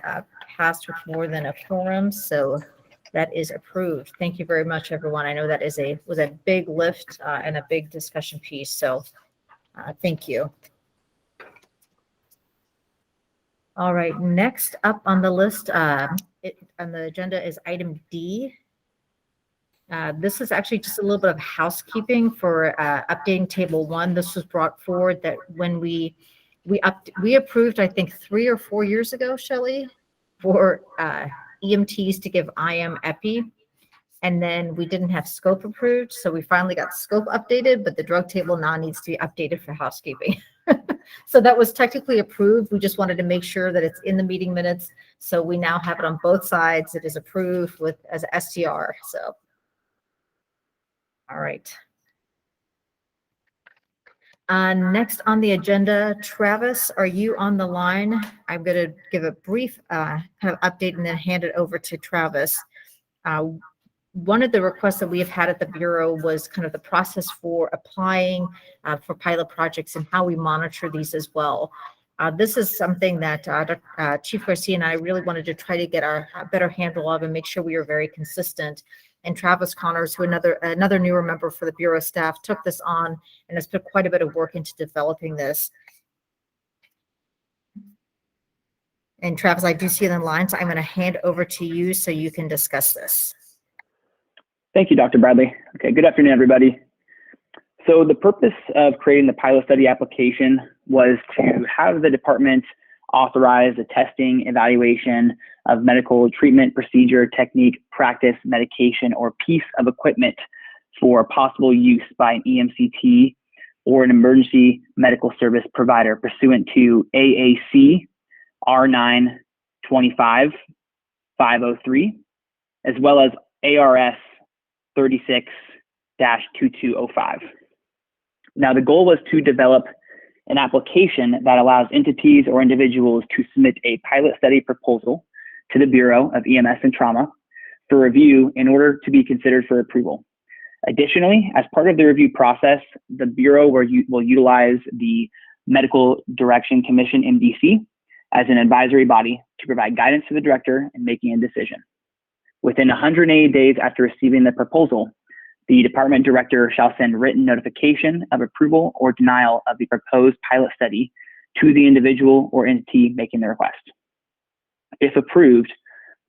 passed with more than a quorum, so that is approved. Thank you very much, everyone. I know that was a big lift and a big discussion piece, so thank you. All right, next up on the list, on the agenda is item D. This is actually just a little bit of housekeeping for updating table 1. This was brought forward that when we approved, I think 3 or 4 years ago, Shelley, for EMTs to give IM epi, and then we didn't have scope approved, so we finally got scope updated, but the drug table now needs to be updated for housekeeping. So that was technically approved. We just wanted to make sure that it's in the meeting minutes. So we now have it on both sides. It is approved as STR. So, all right. Next on the agenda, Travis, are you on the line? I'm going to give a brief kind of update and then hand it over to Travis. One of the requests that we have had at the Bureau was kind of the process for applying for pilot projects and how we monitor these as well. This is something that Chief Garcia and I really wanted to try to get a better handle of and make sure we are very consistent. And Travis Connors, who another newer member for the Bureau staff, took this on and has put quite a bit of work into developing this. And Travis, I do see it in line, so I'm going to hand over to you so you can discuss this. Thank you, Dr. Bradley. Okay, good afternoon, everybody. So the purpose of creating the pilot study application was to have the department authorize the testing, evaluation of medical treatment, procedure, technique, practice, medication, or piece of equipment for possible use by an EMCT or an emergency medical service provider pursuant to AAC R9 25-503, as well as ARS 36-2205. Now, the goal was to develop an application that allows entities or individuals to submit a pilot study proposal to the Bureau of EMS and Trauma for review in order to be considered for approval. Additionally, as part of the review process, the Bureau will utilize the Medical Direction Commission, MDC, as an advisory body to provide guidance to the director in making a decision. Within 180 days after receiving the proposal, the department director shall send written notification of approval or denial of the proposed pilot study to the individual or entity making the request. If approved,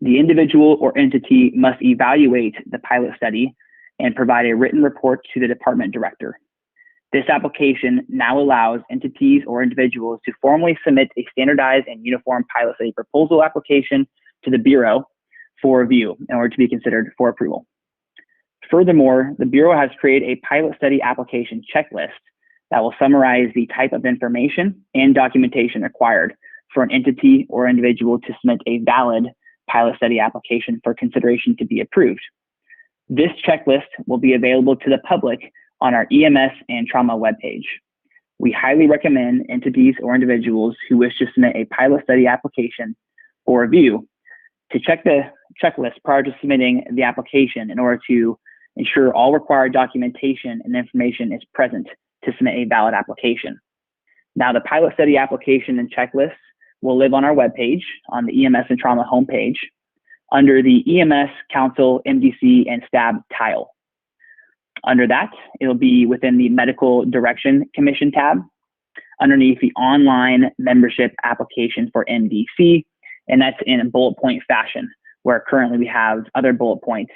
the individual or entity must evaluate the pilot study and provide a written report to the department director. This application now allows entities or individuals to formally submit a standardized and uniform pilot study proposal application to the Bureau for review in order to be considered for approval. Furthermore, the Bureau has created a pilot study application checklist that will summarize the type of information and documentation required for an entity or individual to submit a valid pilot study application for consideration to be approved. This checklist will be available to the public on our EMS and trauma webpage. We highly recommend entities or individuals who wish to submit a pilot study application for review to check the checklist prior to submitting the application in order to ensure all required documentation and information is present to submit a valid application. Now, the pilot study application and checklist will live on our webpage on the EMS and Trauma homepage under the EMS Council, MDC, and STAB tile. Under that, it'll be within the Medical Direction Commission tab, underneath the online membership application for MDC, and that's in a bullet point fashion, where currently we have other bullet point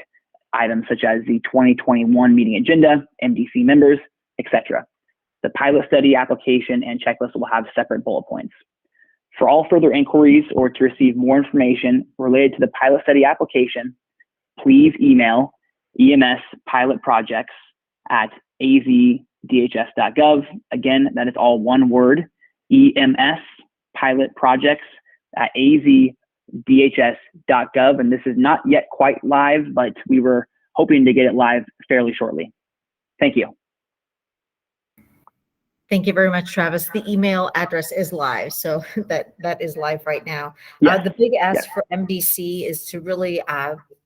items such as the 2021 meeting agenda, MDC members, etc. The pilot study application and checklist will have separate bullet points. For all further inquiries or to receive more information related to the pilot study application, please email emspilotprojects@azdhs.gov. Again, that is all one word, emspilotprojects@az dhs.gov. And this is not yet quite live, but we were hoping to get it live fairly shortly. Thank you. Thank you very much, Travis. The email address is live, so that is live right now. Yes. The big ask Yes. for MDC is to really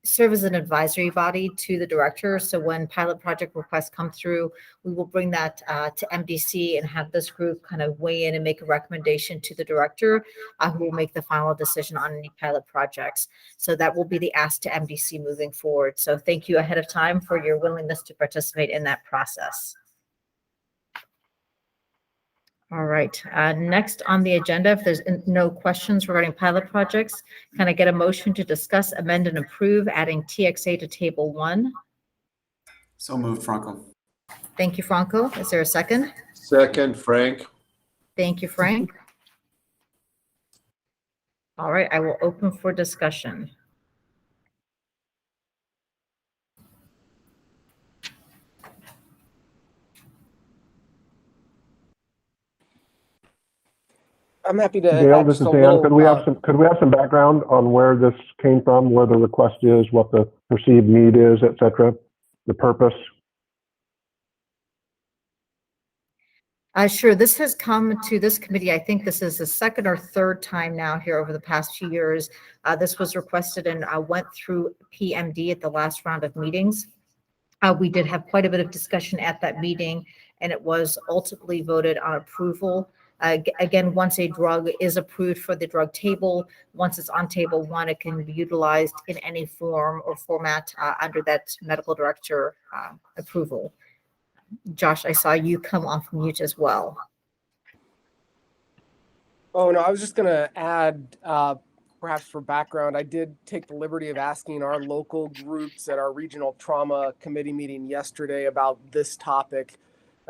serve as an advisory body to the director. So when pilot project requests come through, we will bring that to MDC and have this group kind of weigh in and make a recommendation to the director, who will make the final decision on any pilot projects. So that will be the ask to MDC moving forward. So thank you ahead of time for your willingness to participate in that process. All right, next on the agenda, if there's no questions regarding pilot projects, can I get a motion to discuss, amend, and approve adding TXA to Table 1? So moved, Franco. Thank you, Franco. Is there a second? Second, Frank. Thank you, Frank. All right, I will open for discussion. I'm happy to Gail, add this just is a Dan. little, Could we have some background on where this came from, where the request is, what the perceived need is, et cetera, the purpose? Sure. This has come to this committee. I think this is the second or third time now here over the past few years. This was requested and went through PMD at the last round of meetings. We did have quite a bit of discussion at that meeting, and it was ultimately voted on approval. Again, once a drug is approved for the drug table, once it's on Table 1, it can be utilized in any form or format under that medical director approval. Josh, I saw you come off mute as well. Oh, no, I was just going to add, perhaps for background, I did take the liberty of asking our local groups at our regional trauma committee meeting yesterday about this topic.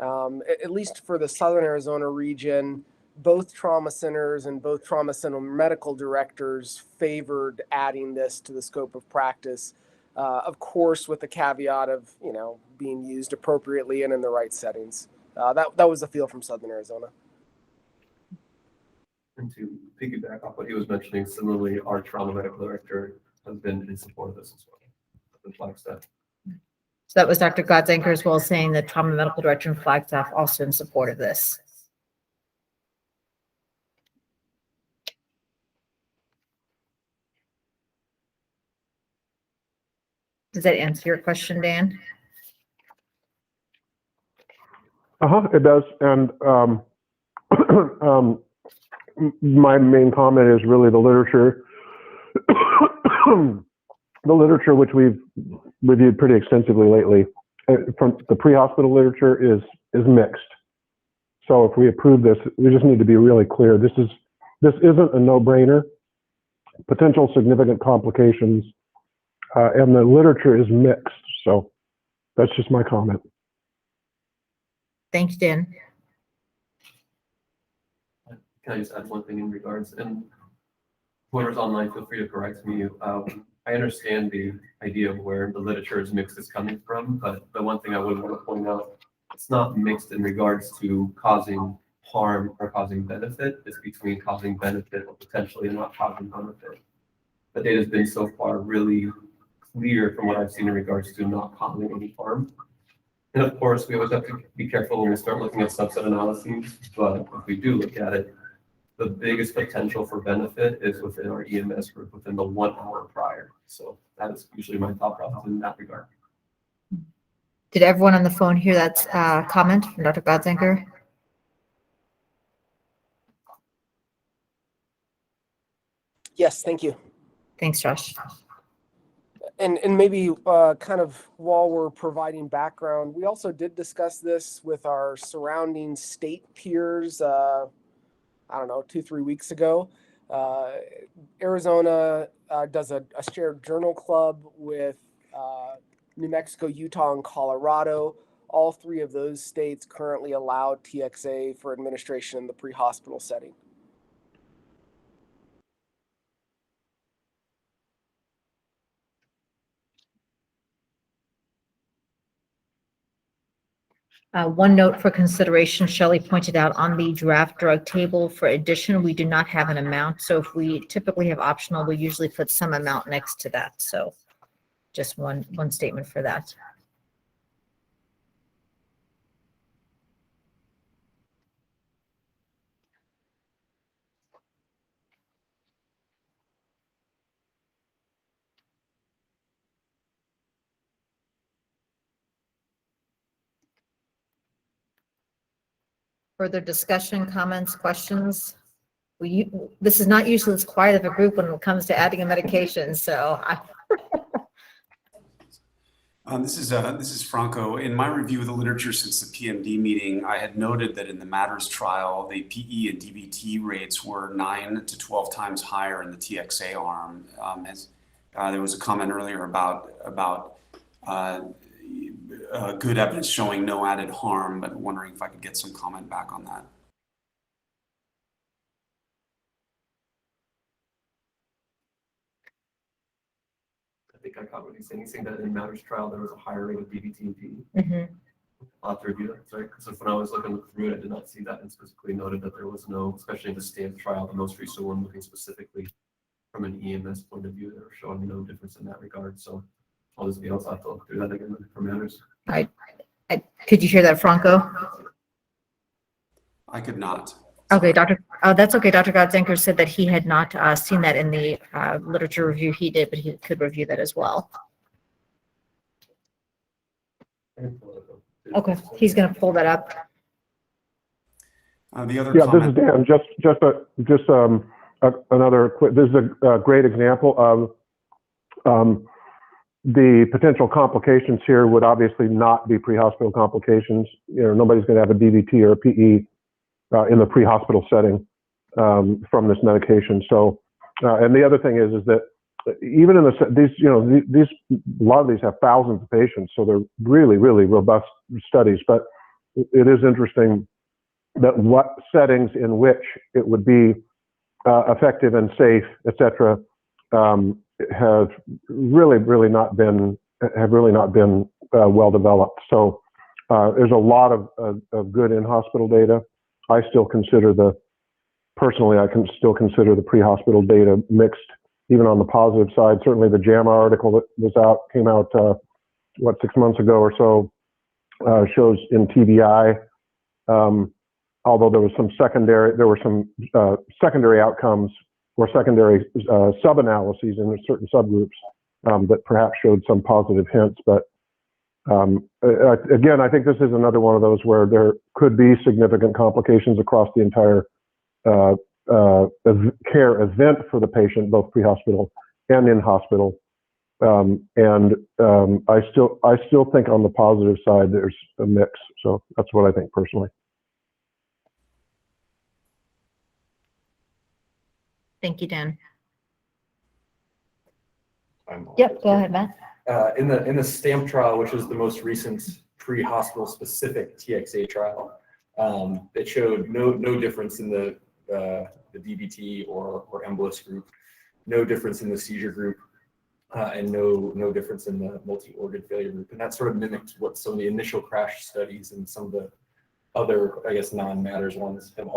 At least for the Southern Arizona region, both trauma centers and both trauma center medical directors favored adding this to the scope of practice. Of course, with the caveat of, being used appropriately and in the right settings. That was the feel from Southern Arizona. And to piggyback off what he was mentioning, similarly, our trauma medical director has been in support of this as well. The Flagstaff. So that was Dr. Godzenker as well, saying that trauma medical director in Flagstaff also in support of this. Does that answer your question, Dan? It does. And my main comment is really the literature. The literature, which we've reviewed pretty extensively lately, from the pre-hospital literature is mixed. So if we approve this, we just need to be really clear. This isn't a no-brainer. Potential significant complications, and the literature is mixed. So that's just my comment. Thanks, Dan. Can I just add one thing in regards? And whoever's online, feel free to correct me. I understand the idea of where the literature is mixed is coming from, but the one thing I would want to point out, it's not mixed in regards to causing harm or causing benefit. It's between causing benefit or potentially not causing benefit. The data has been so far really clear from what I've seen in regards to not causing any harm. And of course, we always have to be careful when we start looking at subset analyses, but if we do look at it, the biggest potential for benefit is within our EMS group within the 1 hour prior. So that is usually my thought process in that regard. Did everyone on the phone hear that comment from Dr. Godzenker? Yes, thank you. Thanks, Josh. And maybe kind of while we're providing background, we also did discuss this with our surrounding state peers, 2-3 weeks ago. Arizona does a shared journal club with New Mexico, Utah, and Colorado. All 3 of those states currently allow TXA for administration in the pre-hospital setting. One note for consideration, Shelley pointed out on the draft drug table for addition, we do not have an amount. So if we typically have optional, we usually put some amount next to that. So just one statement for that. Further discussion, comments, questions? This is not usually as quiet of a group when it comes to adding a medication, so This is Franco. In my review of the literature since the PMD meeting, I had noted that in the MATTERS trial, the PE and DVT rates were 9 to 12 times higher in the TXA arm. There was a comment earlier about good evidence showing no added harm, but wondering if I could get some comment back on that. I think I caught what he's saying. He's saying that in MATTERS trial, there was a higher rate of DVT and PE. Mm-hmm. I'll have to review that, sorry. So when I was looking through it, I did not see that and specifically noted that there was no, especially in the STAMP trial, the most recent one looking specifically from an EMS point of view, they were showing no difference in that regard. So I'll just be able to have to look through that again for MATTERS. Could you hear that, Franco? I could not. Okay, that's okay. Dr. Godzenker said that he had not seen that in the literature review he did, but he could review that as well. Okay, he's going to pull that up. The other yeah, comment. This is Dan. Another quick. This is a great example of the potential complications here would obviously not be pre-hospital complications. Nobody's going to have a DVT or a PE in the pre-hospital setting from this medication. So, and the other thing is that even in these a lot of these have thousands of patients, so they're really, really robust studies. But it is interesting that what settings in which it would be effective and safe, et cetera, have really not been well developed. So there's a lot of good in-hospital data. I still consider personally I can still consider the pre-hospital data mixed, even on the positive side. Certainly the JAMA article that came out 6 months ago or so shows in TBI, although there were some secondary outcomes or secondary sub-analyses in certain subgroups that perhaps showed some positive hints. But again, I think this is another one of those where there could be significant complications across the entire care event for the patient, both pre-hospital and in-hospital. I still think on the positive side there's a mix. So that's what I think personally. Thank you, Dan. Yep, go ahead, Matt. In the STAMP trial, which is the most recent pre-hospital specific TXA trial, it showed no difference in the DVT or embolus group, no difference in the seizure group, and no difference in the multi-organ failure group. And that sort of mimicked what some of the initial crash studies and some of the other, I guess, non-MATTERS ones have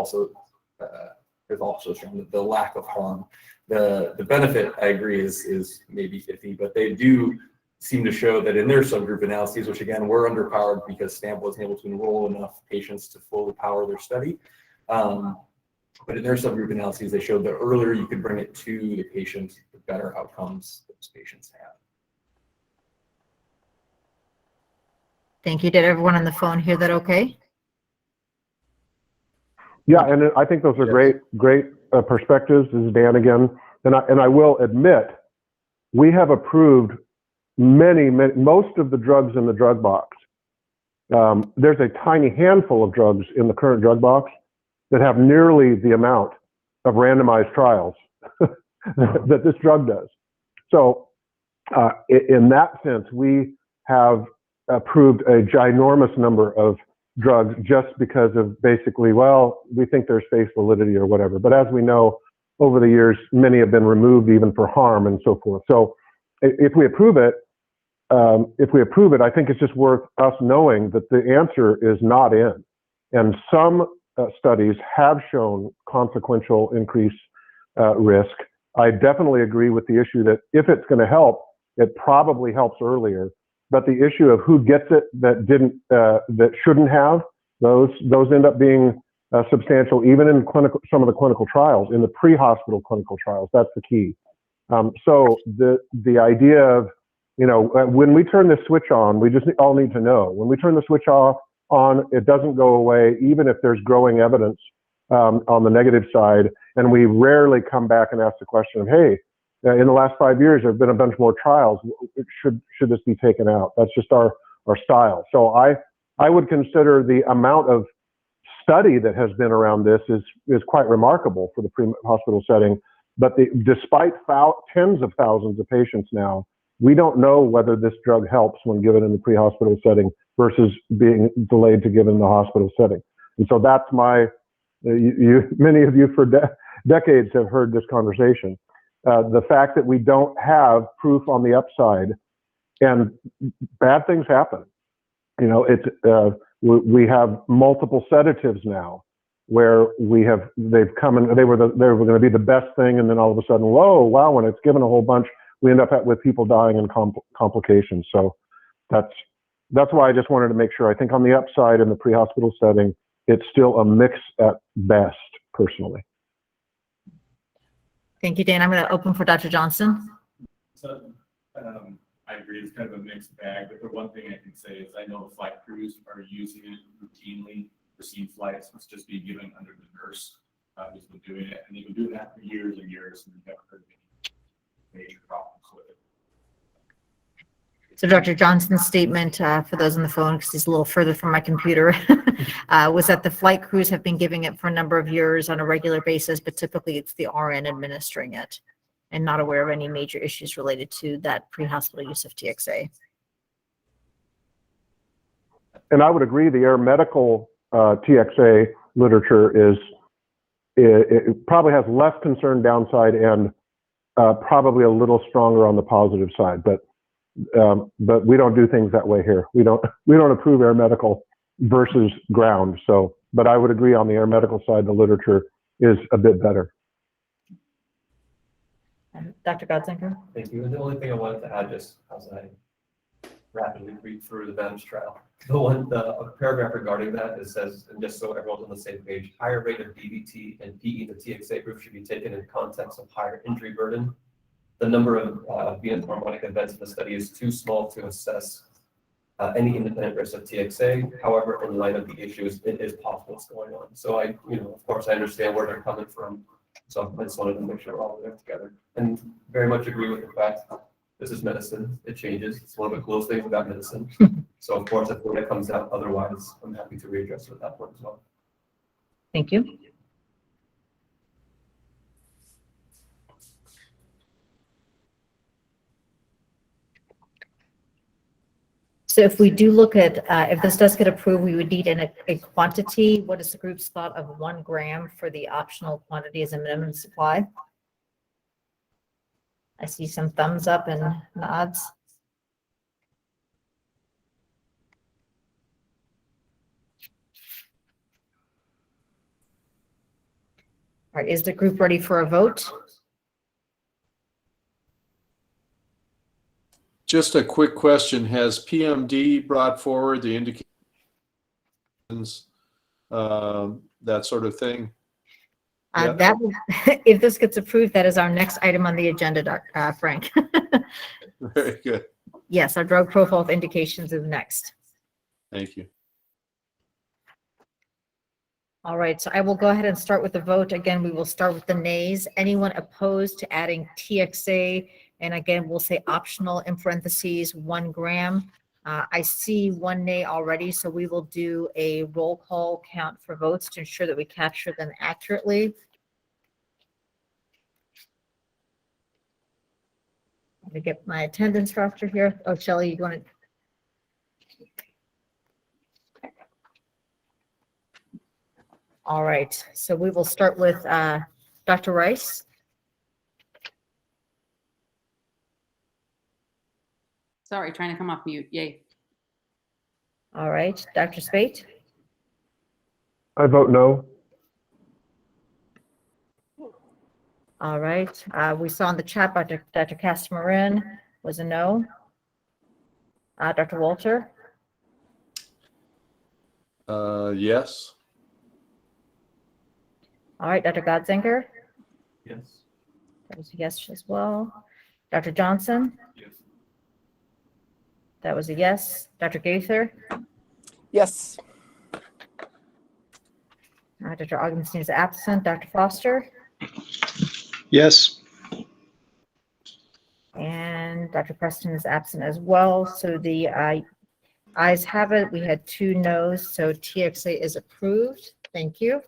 also shown the lack of harm. The benefit, I agree, is maybe 50, but they do seem to show that in their subgroup analyses, which again were underpowered because STAMP wasn't able to enroll enough patients to fully power their study. But in their subgroup analyses, they showed the earlier you could bring it to the patient, the better outcomes those patients have. Thank you. Did everyone on the phone hear that okay? Yeah, and I think those are great perspectives. This is Dan again, and I will admit, we have approved most of the drugs in the drug box. There's a tiny handful of drugs in the current drug box that have nearly the amount of randomized trials that this drug does. So in that sense, we have approved a ginormous number of drugs just because of basically, well, we think there's face validity or whatever. But as we know, over the years, many have been removed even for harm and so forth. So if we approve it, if we approve it, I think it's just worth us knowing that the answer is not in. And some studies have shown consequential increased risk. I definitely agree with the issue that if it's going to help, it probably helps earlier. But the issue of who gets it that didn't, that shouldn't have, those end up being substantial, even in some of the clinical trials, in the pre-hospital clinical trials. That's the key. So the idea of, when we turn this switch on, we just all need to know, when we turn the switch on, it doesn't go away, even if there's growing evidence on the negative side. And we rarely come back and ask the question of, hey, in the last 5 years, there have been a bunch more trials. Should this be taken out? That's just our style. So I would consider the amount of study that has been around this is quite remarkable for the pre-hospital setting. But despite tens of thousands of patients now, we don't know whether this drug helps when given in the pre-hospital setting versus being delayed to give in the hospital setting. And so that's many of you for decades have heard this conversation. The fact that we don't have proof on the upside, and bad things happen. We have multiple sedatives now where they've come and they were going to be the best thing, and then all of a sudden, whoa, wow! When it's given a whole bunch, we end up with people dying and complications. So that's why I just wanted to make sure. I think on the upside in the pre-hospital setting, it's still a mix at best, personally. Thank you, Dan. I'm going to open for Dr. Johnson. So I agree, it's kind of a mixed bag, but the one thing I can say is I know the flight crews are using it routinely. Receive flights must just be given under the nurse who's been doing it, and they've been doing that for years and years, and we've never heard of any major problems with it. So Dr. Johnson's statement, for those on the phone, because he's a little further from my computer, was that the flight crews have been giving it for a number of years on a regular basis, but typically it's the RN administering it, and not aware of any major issues related to that pre-hospital use of TXA. And I would agree, the air medical TXA literature it probably has less concern downside and probably a little stronger on the positive side, but we don't do things that way here. We don't approve air medical versus ground. So, but I would agree on the air medical side, the literature is a bit better. Dr. Godzinker? Thank you. And the only thing I wanted to add, just as I rapidly read through the bench trial, the paragraph regarding that, it says, and just so everyone's on the same page, higher rate of DVT and PE in the TXA group should be taken in context of higher injury burden. The number of venous harmonic events in the study is too small to assess any independent risk of TXA. However, in light of the issues, it is possible what's going on. So of course, I understand where they're coming from. So I just wanted to make sure we're all there together, and very much agree with the fact this is medicine. It changes. It's one of the coolest things about medicine. So of course, if it comes out otherwise, I'm happy to readdress it at that point as well. Thank you. So if we do look at, if this does get approved, we would need a quantity. What is the group's thought of 1 gram for the optional quantity as a minimum supply? I see some thumbs up and nods. All right, is the group ready for a vote? Just a quick question. Has PMD brought forward the indications, that sort of thing? That, if this gets approved, that is our next item on the agenda, Frank. Very good. Yes, our drug profile of indications is next. Thank you. All right, so I will go ahead and start with the vote. Again, we will start with the nays. Anyone opposed to adding TXA? And again, we'll say optional in parentheses, 1 gram. I see 1 nay already, so we will do a roll call count for votes to ensure that we capture them accurately. Let me get my attendance roster here. Oh, Shelley, you want to? All right, so we will start with Dr. Rice. Sorry, trying to come off mute. Yay. All right, Dr. Spate? I vote no. All right, we saw in the chat, Dr. Castamarin was a no. Dr. Walter? Yes. All right, Dr. Godzinger? Yes. That was a yes as well. Dr. Johnson? Yes. That was a yes. Dr. Gaither? Yes. Dr. Augustine is absent. Dr. Foster? Yes. And Dr. Preston is absent as well. So the ayes have it. We had 2 noes, so TXA is approved. Thank you.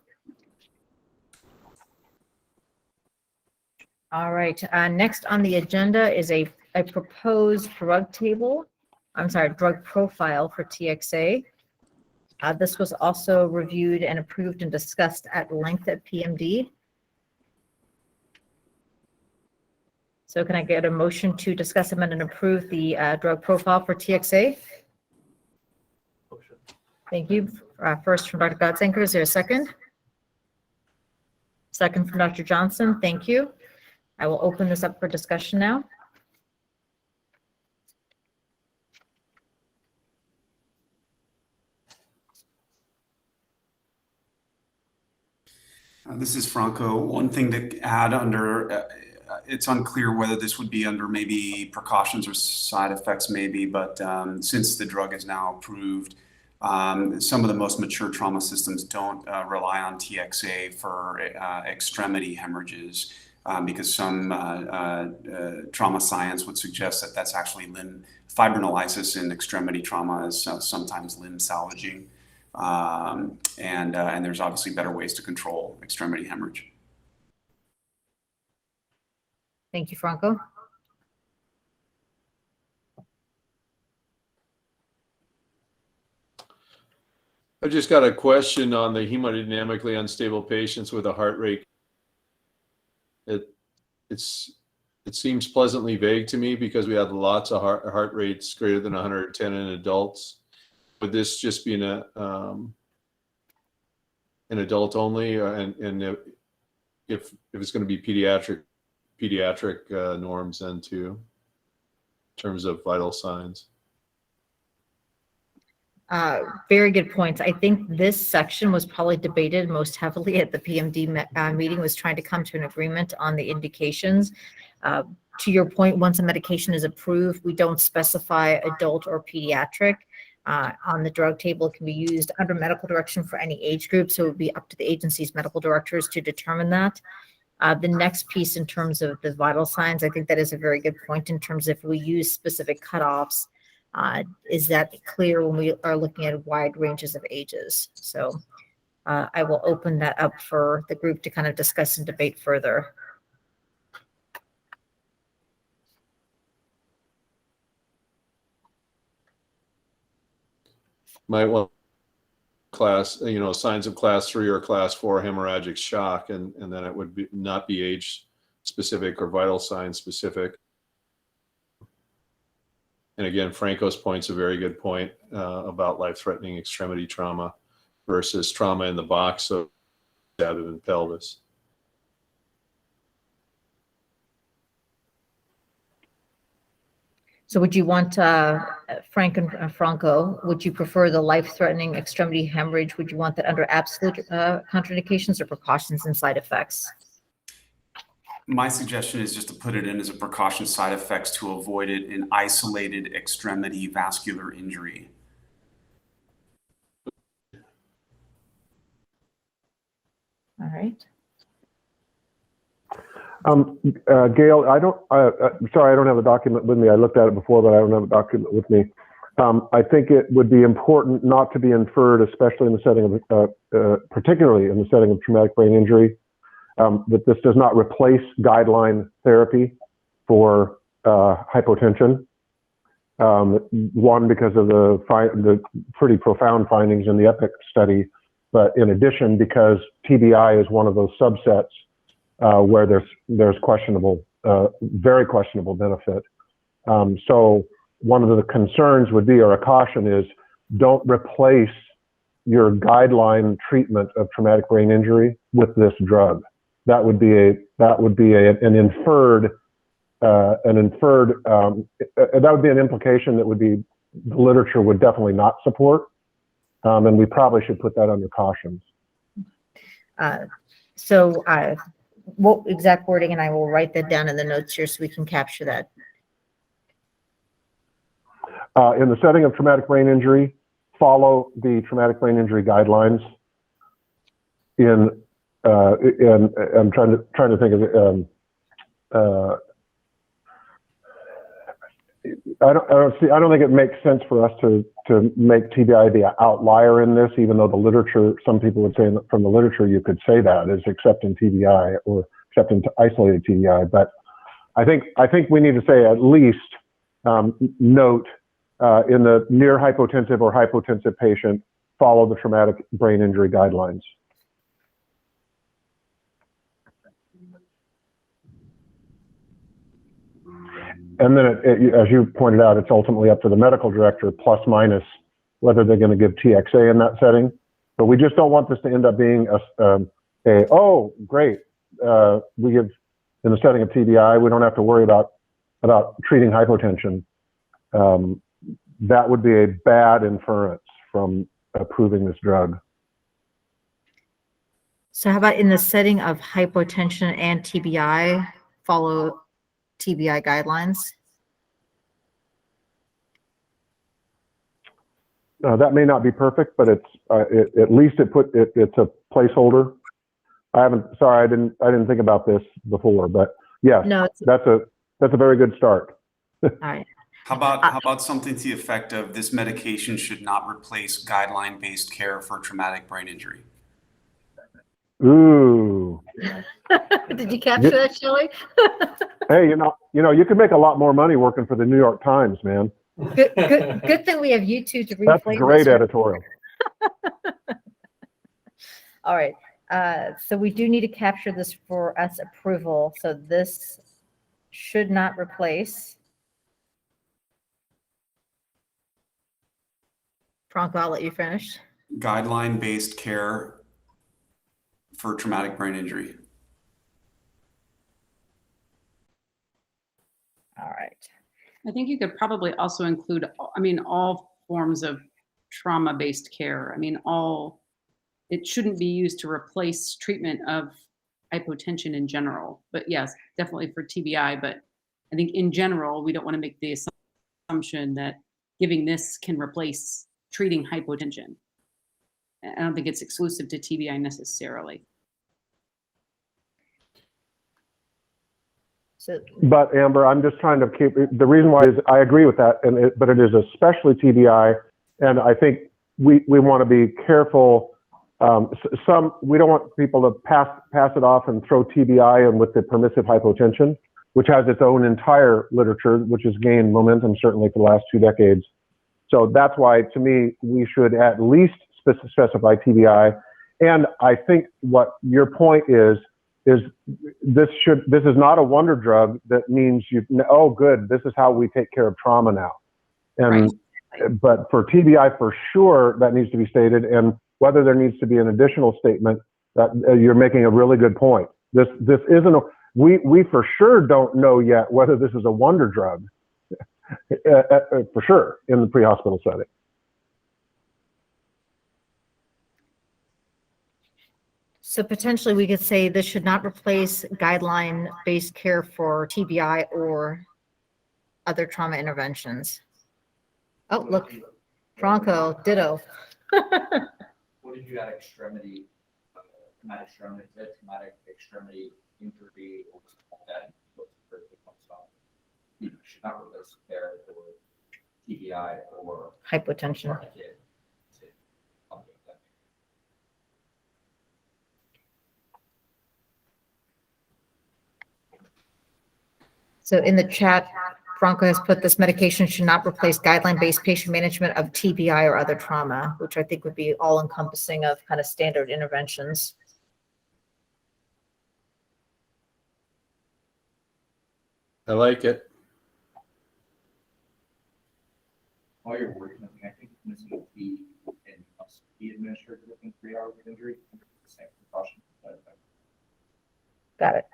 All right, next on the agenda is a proposed drug table. I'm sorry, drug profile for TXA. This was also reviewed and approved and discussed at length at PMD. So can I get a motion to discuss, amend, and approve the drug profile for TXA? Motion. Thank you. First from Dr. Godzinger, is there a second? Second from Dr. Johnson, thank you. I will open this up for discussion now. This is Franco. One thing to add under, it's unclear whether this would be under maybe precautions or side effects maybe, but since the drug is now approved, some of the most mature trauma systems don't rely on TXA for extremity hemorrhages because some trauma science would suggest that that's actually limb fibrinolysis in extremity trauma is sometimes limb salvaging. And there's obviously better ways to control extremity hemorrhage. Thank you, Franco. I've just got a question on the hemodynamically unstable patients with a heart rate. It seems pleasantly vague to me because we had lots of heart rates greater than 110 in adults. Would this just be an adult only, and if it's going to be pediatric norms then too, in terms of vital signs? Very good points. I think this section was probably debated most heavily at the PMD meeting, was trying to come to an agreement on the indications. To your point, once a medication is approved, we don't specify adult or pediatric. On the drug table, it can be used under medical direction for any age group, so it would be up to the agency's medical directors to determine that. The next piece in terms of the vital signs, I think that is a very good point in terms of if we use specific cutoffs. Is that clear when we are looking at wide ranges of ages? So I will open that up for the group to kind of discuss and debate further. Might want class, signs of class 3 or class 4 hemorrhagic shock, and then it would not be age specific or vital sign specific. And again, Franco's point's a very good point about life-threatening extremity trauma versus trauma in the box of abdomen pelvis. So would you want, Frank and Franco, would you prefer the life-threatening extremity hemorrhage? Would you want that under absolute contraindications or precautions and side effects? My suggestion is just to put it in as a precaution side effects to avoid it in isolated extremity vascular injury. All right. Gail, sorry, I don't have a document with me. I looked at it before, but I don't have a document with me. I think it would be important not to be inferred, especially in the setting of, particularly in the setting of traumatic brain injury, that this does not replace guideline therapy for hypotension. One, because of the pretty profound findings in the EPIC study, but in addition, because TBI is one of those subsets where there's questionable, very questionable benefit. So one of the concerns would be, or a caution is, don't replace your guideline treatment of traumatic brain injury with this drug. That would be an inferred that would be an implication that would be the literature would definitely not support, and we probably should put that under cautions. So what exact wording, and I will write that down in the notes here so we can capture that. In the setting of traumatic brain injury, follow the traumatic brain injury guidelines. I'm trying to think of it. I don't think it makes sense for us to make TBI the outlier in this, even though the literature, some people would say from the literature you could say that is except in TBI or except in isolated TBI. But I think we need to say at least note in the near hypotensive or hypotensive patient, follow the traumatic brain injury guidelines. And then, as you pointed out, it's ultimately up to the medical director, plus minus, whether they're going to give TXA in that setting. But we just don't want this to end up being oh, great, we give, in the setting of TBI, we don't have to worry about treating hypotension. That would be a bad inference from approving this drug. So how about in the setting of hypotension and TBI, follow TBI guidelines? That may not be perfect, but it's at least it's a placeholder. I didn't think about this before, but yes, no, that's a very good start. All right. How about something to the effect of this medication should not replace guideline-based care for traumatic brain injury? Ooh. Did you capture that, Shelley? Hey, you know, you can make a lot more money working for the New York Times, man. Good thing we have you two to replay. That's great editorial. All right. So we do need to capture this for us approval. So this should not replace. Franco, I'll let you finish. Guideline-based care for traumatic brain injury. All right. I think you could probably also include, all forms of trauma-based care. It shouldn't be used to replace treatment of hypotension in general. But yes, definitely for TBI. But I think in general, we don't want to make the assumption that giving this can replace treating hypotension. I don't think it's exclusive to TBI necessarily. But Amber, I'm just trying to keep, the reason why is I agree with that, but it is especially TBI, and I think we want to be careful. We don't want people to pass it off and throw TBI in with the permissive hypotension, which has its own entire literature, which has gained momentum certainly for the last 2 decades. So that's why, to me, we should at least specify TBI. And I think what your point is this is not a wonder drug that means oh good, this is how we take care of trauma now. And right. But for TBI for sure that needs to be stated, and whether there needs to be an additional statement, that you're making a really good point. This isn't we for sure don't know yet whether this is a wonder drug for sure in the pre-hospital setting. So potentially we could say this should not replace guideline-based care for TBI or other trauma interventions. Oh, look, Franco, ditto. What did you add extremity, traumatic extremity injury, or that you should not replace care for TBI or hypotension. So in the chat, Franco has put this medication should not replace guideline-based patient management of TBI or other trauma, which I think would be all-encompassing of kind of standard interventions. I like it. while you're working on it, I think this would be and must be administered within 3 hours of injury. Under the same precaution. Got it.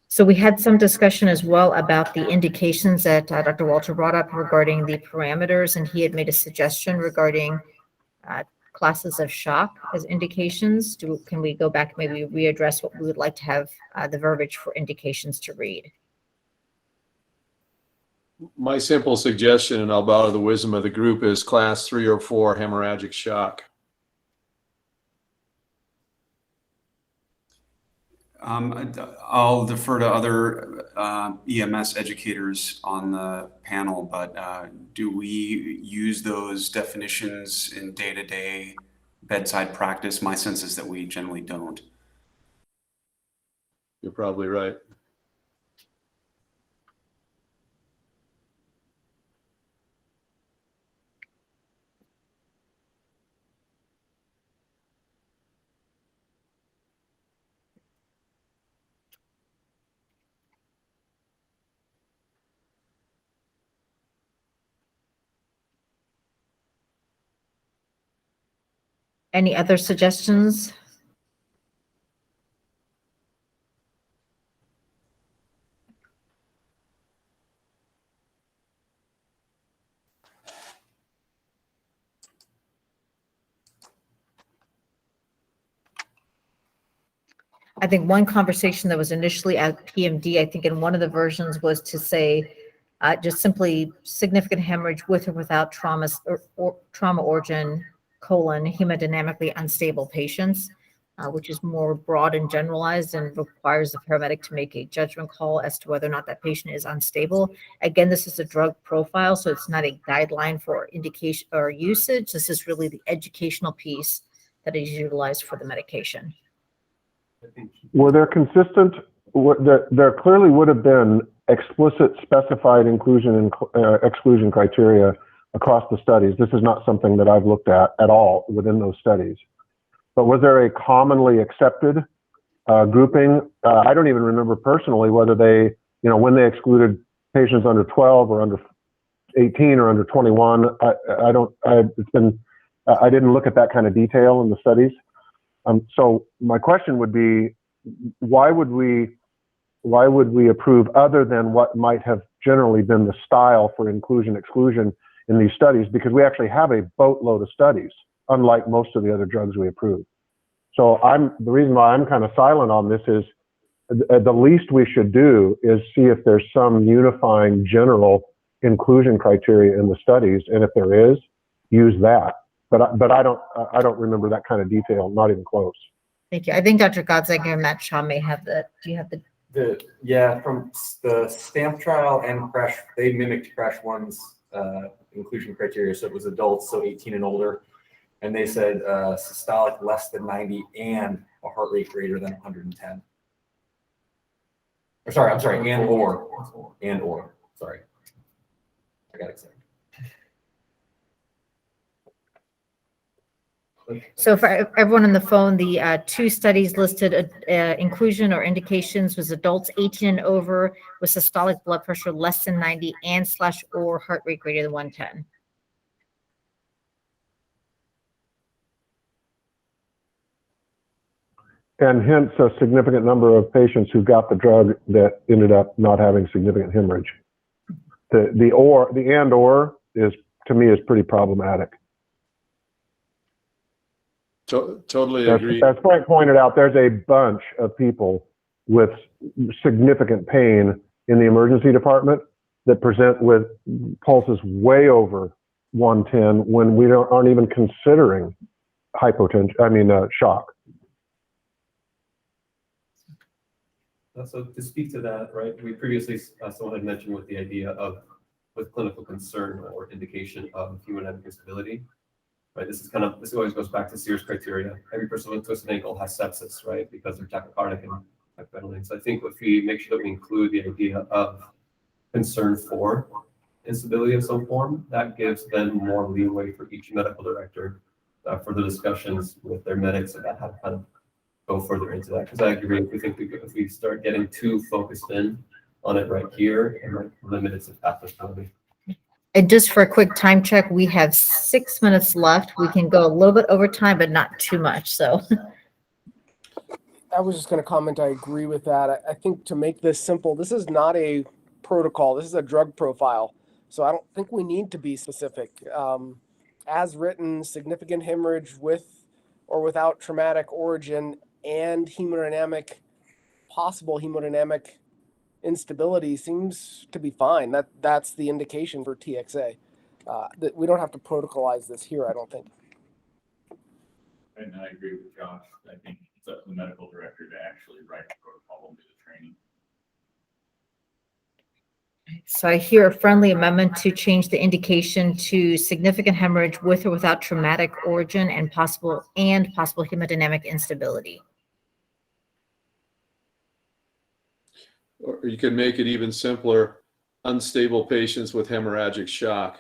So we had some discussion as well about the indications that Dr. Walter brought up regarding the parameters, and he had made a suggestion regarding classes of shock as indications. Can we go back, maybe readdress what we would like to have the verbiage for indications to read? My simple suggestion, and I'll bow to the wisdom of the group, is class 3 or 4 hemorrhagic shock. I'll defer to other EMS educators on the panel, but do we use those definitions in day-to-day bedside practice? My sense is that we generally don't. You're probably right. Any other suggestions? I think one conversation that was initially at PMD, I think in one of the versions, was to say just simply significant hemorrhage with or without trauma origin, hemodynamically unstable patients, which is more broad and generalized and requires the paramedic to make a judgment call as to whether or not that patient is unstable. Again, this is a drug profile, so it's not a guideline for indication or usage. This is really the educational piece that is utilized for the medication. Were there consistent, there clearly would have been explicit specified inclusion and exclusion criteria across the studies. This is not something that I've looked at all within those studies. But was there a commonly accepted grouping? I don't even remember personally whether they, when they excluded patients under 12 or under 18 or under 21. I didn't look at that kind of detail in the studies. So my question would be, why would we approve other than what might have generally been the style for inclusion exclusion in these studies? Because we actually have a boatload of studies, unlike most of the other drugs we approve. So the reason why I'm kind of silent on this is the least we should do is see if there's some unifying general inclusion criteria in the studies, and if there is, use that. But I don't remember that kind of detail, not even close. Thank you. I think Dr. Godziger and Matt Shaw may have the, do you have the? Yeah, from the STAMP trial and CRASH, they mimicked CRASH 1's inclusion criteria. So it was adults, so 18 and older. And they said systolic less than 90 and a heart rate greater than 110. I'm sorry, and or. Sorry. I got excited. So for everyone on the phone, the two studies listed inclusion or indications was adults 18 and over with systolic blood pressure less than 90 and / or heart rate greater than 110. And hence a significant number of patients who got the drug that ended up not having significant hemorrhage. The and or is, to me, is pretty problematic. Totally agree. As Frank pointed out, there's a bunch of people with significant pain in the emergency department that present with pulses way over 110 when we aren't even considering shock. So to speak to that, right, we previously, someone had mentioned with the idea of with clinical concern or indication of hemodynamic instability. Right, this always goes back to Sears criteria. Every person with twisted ankle has sepsis, right, because they're tachycardic and hyperventilating. So I think if we make sure that we include the idea of concern for instability of some form, that gives them more leeway for each medical director for the discussions with their medics about how to kind of go further into that, because I agree, if we start getting too focused in on it right here, it might limit its applicability. And just for a quick time check, we have 6 minutes left. We can go a little bit over time, but not too much, so. I was just going to comment, I agree with that. I think to make this simple, this is not a protocol, this is a drug profile. So I don't think we need to be specific. As written, significant hemorrhage with or without traumatic origin and possible hemodynamic instability seems to be fine. That's the indication for TXA. That we don't have to protocolize this here, I don't think. And I agree with Josh. I think it's up to the medical director to actually write the protocol and do the training. So I hear a friendly amendment to change the indication to significant hemorrhage with or without traumatic origin and possible hemodynamic instability. Or you can make it even simpler, unstable patients with hemorrhagic shock.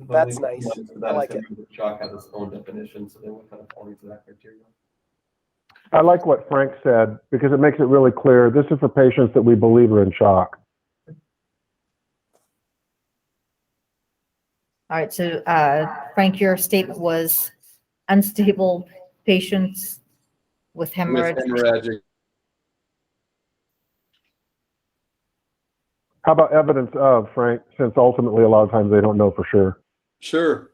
That's nice. I like it. Shock has its own definition, so they would kind of fall into that criteria. I like what Frank said because it makes it really clear. This is for patients that we believe are in shock. All right, so Frank, your statement was unstable patients with hemorrhage. With hemorrhagic. How about evidence of, Frank, since ultimately a lot of times they don't know for sure. Sure.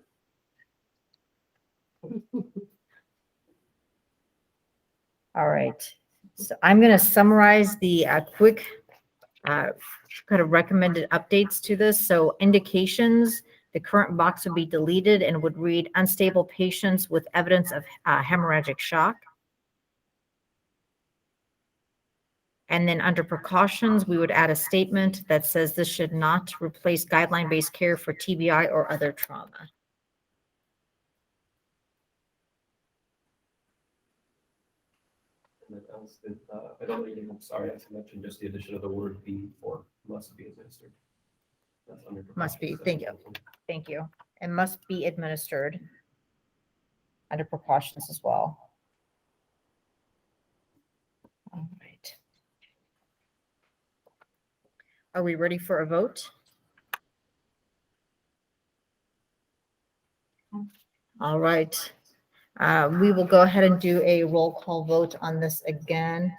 All right, so I'm going to summarize the quick kind of recommended updates to this. So indications, the current box would be deleted and would read unstable patients with evidence of hemorrhagic shock. And then under precautions, we would add a statement that says this should not replace guideline-based care for TBI or other trauma. And then else, I don't really, I'm sorry, I mentioned just the addition of the word "be" for must be administered. That's under Must be, precautions. thank you. Thank you. And must be administered under precautions as well. All right. Are we ready for a vote? All right. We will go ahead and do a roll call vote on this again.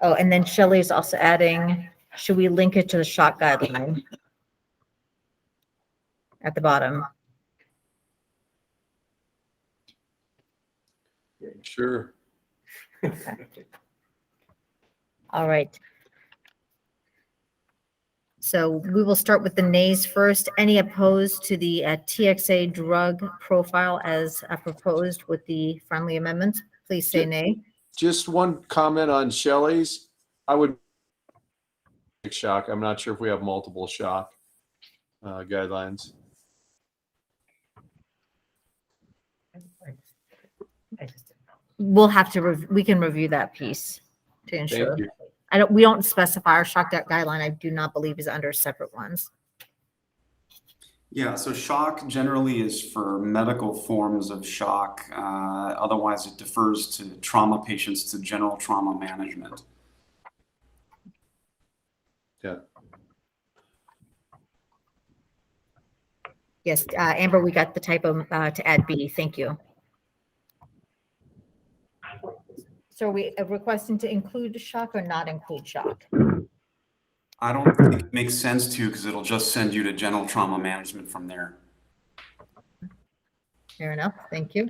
Oh, and then Shelley is also adding, should we link it to the shock guideline at the bottom? Sure. All right. So we will start with the nays first. Any opposed to the TXA drug profile as proposed with the friendly amendments? Please say nay. Just one comment on Shelley's. I would shock. I'm not sure if we have multiple shock guidelines. We'll have to, we can review that piece to ensure. Thank you. We don't specify our shock guideline. I do not believe is under separate ones. Yeah, so shock generally is for medical forms of shock. Otherwise, it defers to trauma patients to general trauma management. Yeah. Yes, Amber, we got the typo to add B. Thank you. So are we requesting to include shock or not include shock? I don't think it makes sense to because it'll just send you to general trauma management from there. Fair enough. Thank you.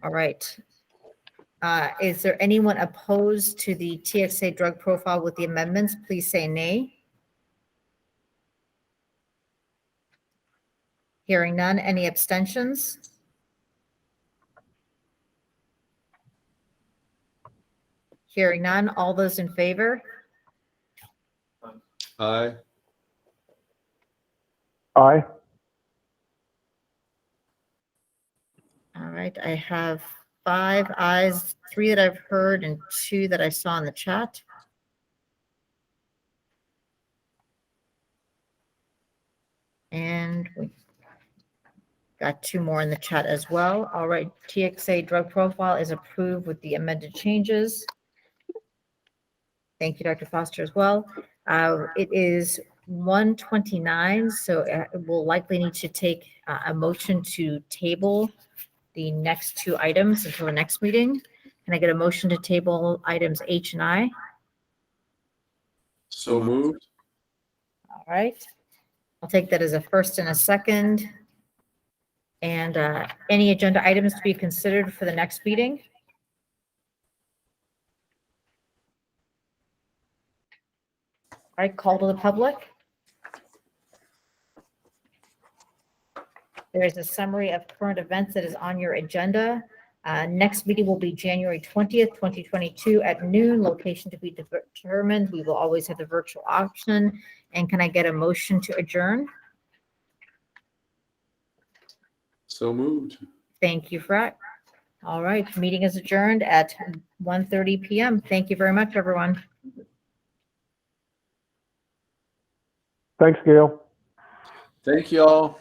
All right. Is there anyone opposed to the TXA drug profile with the amendments? Please say nay. Hearing none. Any abstentions? Hearing none. All those in favor? Aye. Aye. All right. I have 5 ayes, 3 that I've heard and 2 that I saw in the chat. We got 2 more in the chat as well. All right, TXA drug profile is approved with the amended changes. Thank you, Dr. Foster, as well. It is 1:29, so we'll likely need to take a motion to table the next 2 items until the next meeting. Can I get a motion to table items H and I? So moved. All right. I'll take that as a first and a second. And any agenda items to be considered for the next meeting? All right, call to the public. There is a summary of current events that is on your agenda. Next meeting will be January 20th, 2022 at noon, location to be determined. We will always have the virtual option. And can I get a motion to adjourn? So moved. Thank you, Fred. All right, meeting is adjourned at 1:30 p.m. Thank you very much, everyone. Thanks, Gail. Thank you all.